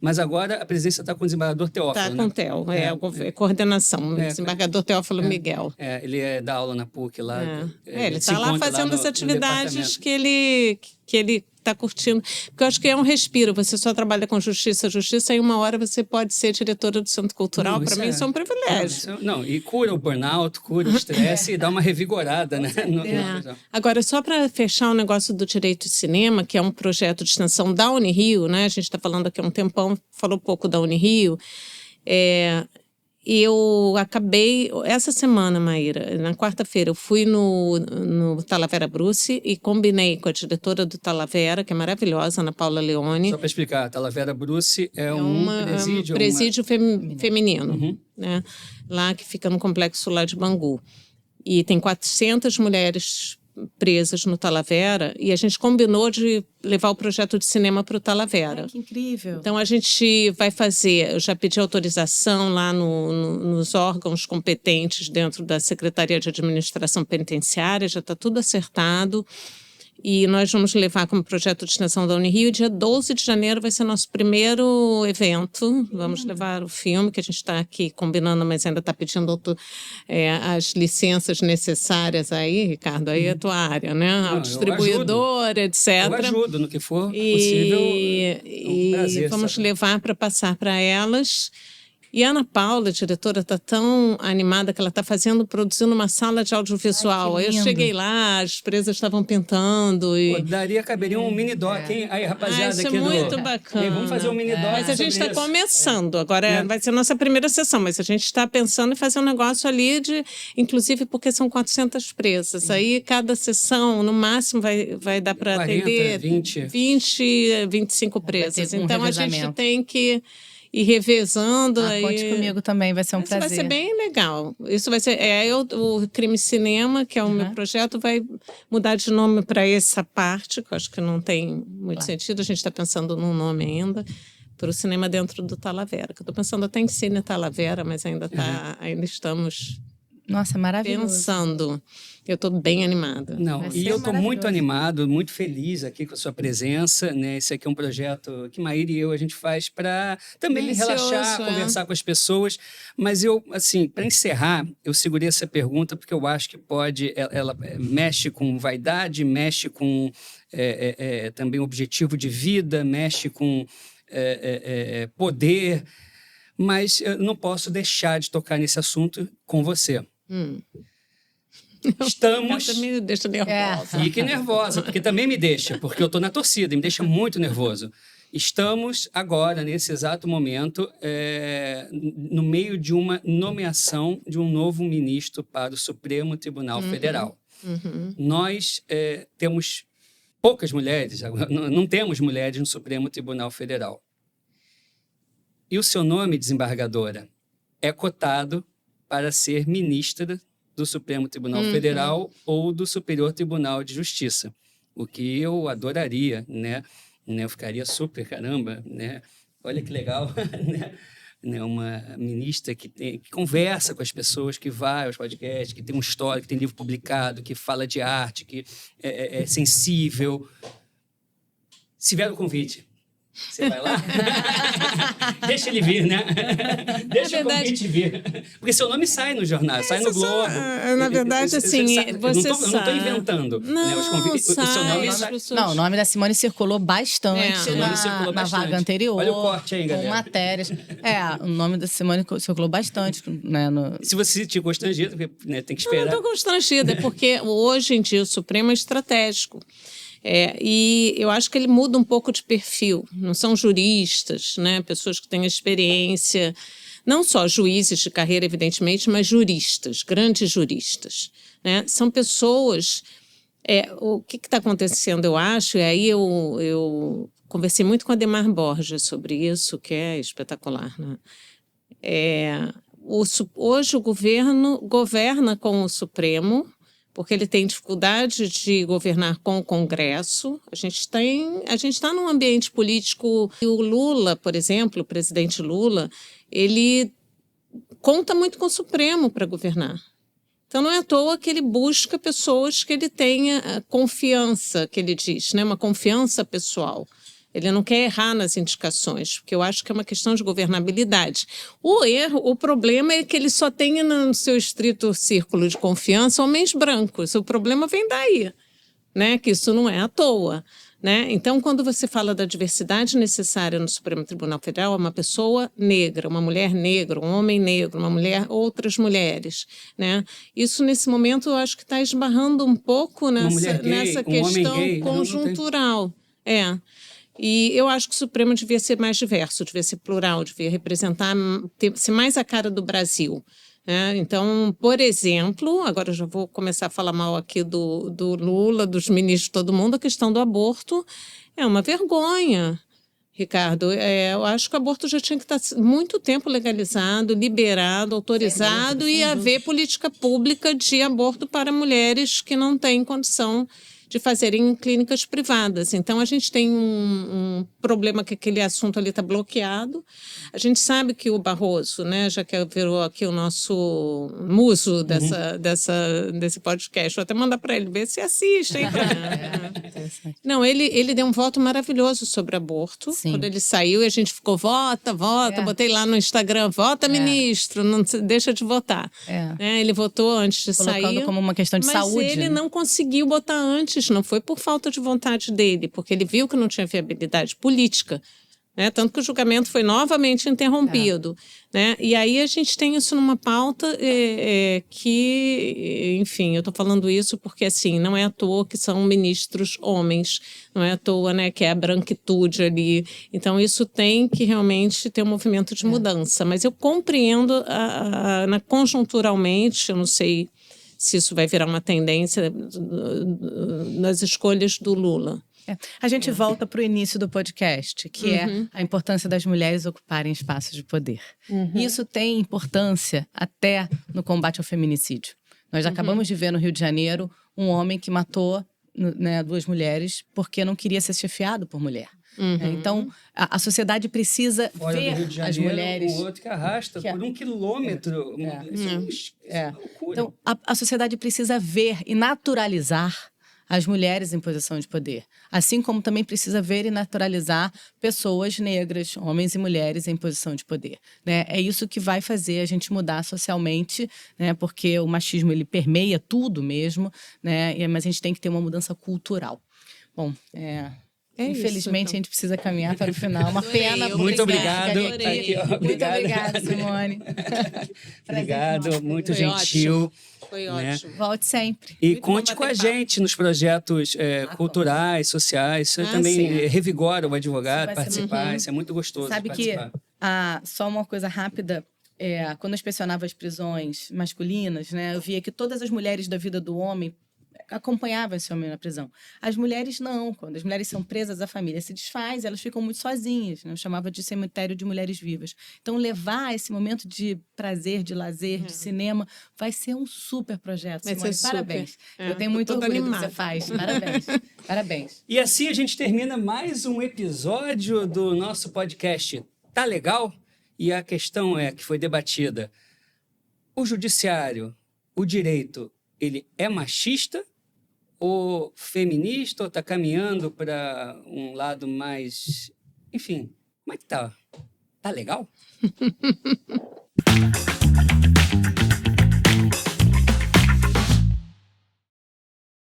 Mas agora a presidência está com o desembargador Teófilo. Está com o Theo, coordenação, o desembargador Teófilo Miguel. Ele dá aula na PUC lá. Ele está lá fazendo as atividades que ele está curtindo. Porque eu acho que é um respiro. Você só trabalha com justiça, e uma hora você pode ser diretora do Centro Cultural. Para mim, isso é um privilégio. E cura o burnout, cura o estresse e dá uma revigorada, né? Agora, só para fechar o negócio do direito de cinema, que é um projeto de extensão da Unirio, né? A gente está falando aqui há um tempão, falou pouco da Unirio. Eu acabei, essa semana, Maíra, na quarta-feira, eu fui no Talavera Bruce e combinei com a diretora do Talavera, que é maravilhosa, Ana Paula Leone. Só para explicar, Talavera Bruce é um presídio feminino, né? Lá que fica no complexo lá de Bangu. E tem 400 mulheres presas no Talavera e a gente combinou de levar o projeto de cinema para o Talavera. Ai, que incrível. Então, a gente vai fazer, eu já pedi autorização lá nos órgãos competentes dentro da Secretaria de Administração Penitenciária, já está tudo acertado. E nós vamos levar como projeto de extensão da Unirio. Dia 12 de janeiro vai ser nosso primeiro evento. Vamos levar o filme, que a gente está aqui combinando, mas ainda está pedindo as licenças necessárias aí, Ricardo. Aí é a tua área, né? O distribuidor, etc. Eu ajudo no que for possível. E vamos levar para passar para elas. E a Ana Paula, a diretora, está tão animada que ela está produzindo uma sala de audiovisual. Eu cheguei lá, as presas estavam pintando. E... caberia um mini doc, hein? Aí, rapaziada, isso aqui é muito bacana. Vamos fazer um mini doc. Mas a gente está começando. Agora vai ser a nossa primeira sessão, mas a gente está pensando em fazer um negócio ali inclusive porque são 400 presas. Aí cada sessão, no máximo, vai dar para atender 20, 25 presas. Então a gente tem que ir revezando. Conte comigo também, vai ser um prazer. Isso vai ser bem legal. Isso vai ser. O Crime Cinema, que é o meu projeto, vai mudar de nome para essa parte, que eu acho que não tem muito sentido. A gente está pensando num nome ainda. Para o cinema dentro do Talavera. Que eu estou pensando até em Cine Talavera, mas ainda estamos. Nossa, maravilhoso. Pensando. Eu estou bem animada. E eu estou muito animado, muito feliz aqui com a sua presença, né? Esse aqui é um projeto que Maíra e a gente faz para também relaxar, conversar com as pessoas. Mas eu, assim, para encerrar, eu segurei essa pergunta porque eu acho que ela mexe com vaidade, mexe com também objetivo de vida, mexe com poder, mas eu não posso deixar de tocar nesse assunto com você. Estamos... me deixa nervosa. Fique nervosa, porque também me deixa, porque eu estou na torcida e me deixa muito nervoso. Estamos agora, nesse exato momento, no meio de uma nomeação de um novo ministro para o Supremo Tribunal Federal. Nós temos poucas mulheres, não temos mulheres no Supremo Tribunal Federal. E o seu nome, desembargadora, é cotado para ser ministra do Supremo Tribunal Federal ou do Superior Tribunal de Justiça, o que eu adoraria, né? Eu ficaria super, caramba, né? Olha que legal, né? Uma ministra que conversa com as pessoas, que vai aos podcasts, que tem uma história, que tem livro publicado, que fala de arte, que é sensível. Se vier o convite, você vai lá? Deixa ele vir, né? Deixa o convite vir. Porque seu nome sai no jornal, sai no Globo. Na verdade, assim, você sabe. Eu não estou inventando. Não, os convites, o seu nome sai. Não, o nome da Simone circulou bastante na vaga anterior. Olha o corte aí, galera. Com matérias. O nome da Simone circulou bastante. Né, Se você se sentir constrangida, porque tem que esperar. Eu não estou constrangida, porque hoje em dia o Supremo é estratégico. E eu acho que ele muda um pouco de perfil. Não são juristas, né? Pessoas que têm experiência, não só juízes de carreira, evidentemente, mas juristas, grandes juristas, né? São pessoas... o que está acontecendo, eu acho, e aí eu conversei muito com a Ademar Borges sobre isso, que é espetacular, né? Hoje o governo governa com o Supremo, porque ele tem dificuldade de governar com o Congresso. A gente está num ambiente político... E o Lula, por exemplo, o presidente Lula, ele conta muito com o Supremo para governar. Então, não é à toa que ele busca pessoas que ele tenha confiança, que ele diz, né? Uma confiança pessoal. Ele não quer errar nas indicações, porque eu acho que é uma questão de governabilidade. O problema é que ele só tenha no seu estrito círculo de confiança homens brancos. O problema vem daí, né? Que isso não é à toa, né? Então, quando você fala da diversidade necessária no Supremo Tribunal Federal, é uma pessoa negra, uma mulher negra, um homem negro, uma mulher, outras mulheres, né? Isso, nesse momento, eu acho que está esbarrando um pouco nessa questão conjuntural. E eu acho que o Supremo devia ser mais diverso, devia ser plural, devia representar, ser mais a cara do Brasil. Então, por exemplo, agora eu já vou começar a falar mal aqui do Lula, dos ministros, todo mundo, a questão do aborto é uma vergonha, Ricardo. Eu acho que o aborto já tinha que estar muito tempo legalizado, liberado, autorizado e haver política pública de aborto para mulheres que não têm condição de fazerem em clínicas privadas. Então, a gente tem um problema que aquele assunto ali está bloqueado. A gente sabe que o Barroso, né, já que virou aqui o nosso muso desse podcast, vou até mandar para ele ver se assiste. Hein? Não, ele deu um voto maravilhoso sobre aborto. Sim. Quando ele saiu, a gente ficou, vota, botei lá no Instagram, vota, ministro, não deixa de votar. Ele votou antes de sair. Colocando como uma questão de saúde. Mas ele não conseguiu botar antes, não foi por falta de vontade dele, porque ele viu que não tinha viabilidade política né? Tanto que o julgamento foi novamente interrompido. Né? E aí a gente tem isso numa pauta que, enfim, eu estou falando isso porque, assim, não é à toa que são ministros homens, não é à toa, né, que é a branquitude ali. Então, isso tem que realmente ter um movimento de mudança. Mas eu compreendo, conjunturalmente, eu não sei se isso vai virar uma tendência nas escolhas do Lula. A gente volta para o início do podcast, que é a importância das mulheres ocuparem espaços de poder. Isso tem importância até no combate ao feminicídio. Nós acabamos de ver no Rio de Janeiro um homem que matou, né, 2 mulheres porque não queria ser chefiado por mulher. Então, a sociedade precisa ver as mulheres... O outro que arrasta por 1 quilômetro. Isso é loucura. Então, a sociedade precisa ver e naturalizar as mulheres em posição de poder. Assim como também precisa ver e naturalizar pessoas negras, homens e mulheres em posição de poder. Né? É isso que vai fazer a gente mudar socialmente, né? Porque o machismo ele permeia tudo mesmo, né? Mas a gente tem que ter uma mudança cultural. Bom, infelizmente, isso, então. A gente precisa caminhar para o final. Uma pena. Muito obrigado. Muito obrigada, Simone. Obrigado, muito gentil. Foi ótimo. Volte sempre. E conte com a gente nos projetos culturais, sociais. Isso também revigora o advogado participar. Isso é muito gostoso. Sabe que, só uma coisa rápida, quando eu inspecionava as prisões masculinas, né, eu via que todas as mulheres da vida do homem acompanhavam esse homem na prisão. As mulheres não. Quando as mulheres são presas, a família se desfaz, elas ficam muito sozinhas. Né? Eu chamava de cemitério de mulheres vivas. Então, levar esse momento de prazer, de lazer, de cinema, vai ser um super projeto, Simone. Parabéns. Eu tenho muito orgulho do que você faz. Parabéns. Parabéns. E assim a gente termina mais um episódio do nosso podcast. Tá legal? E a questão que foi debatida. O judiciário, o direito, ele é machista ou feminista, ou está caminhando para um lado mais... Enfim, como é que tá? Tá legal?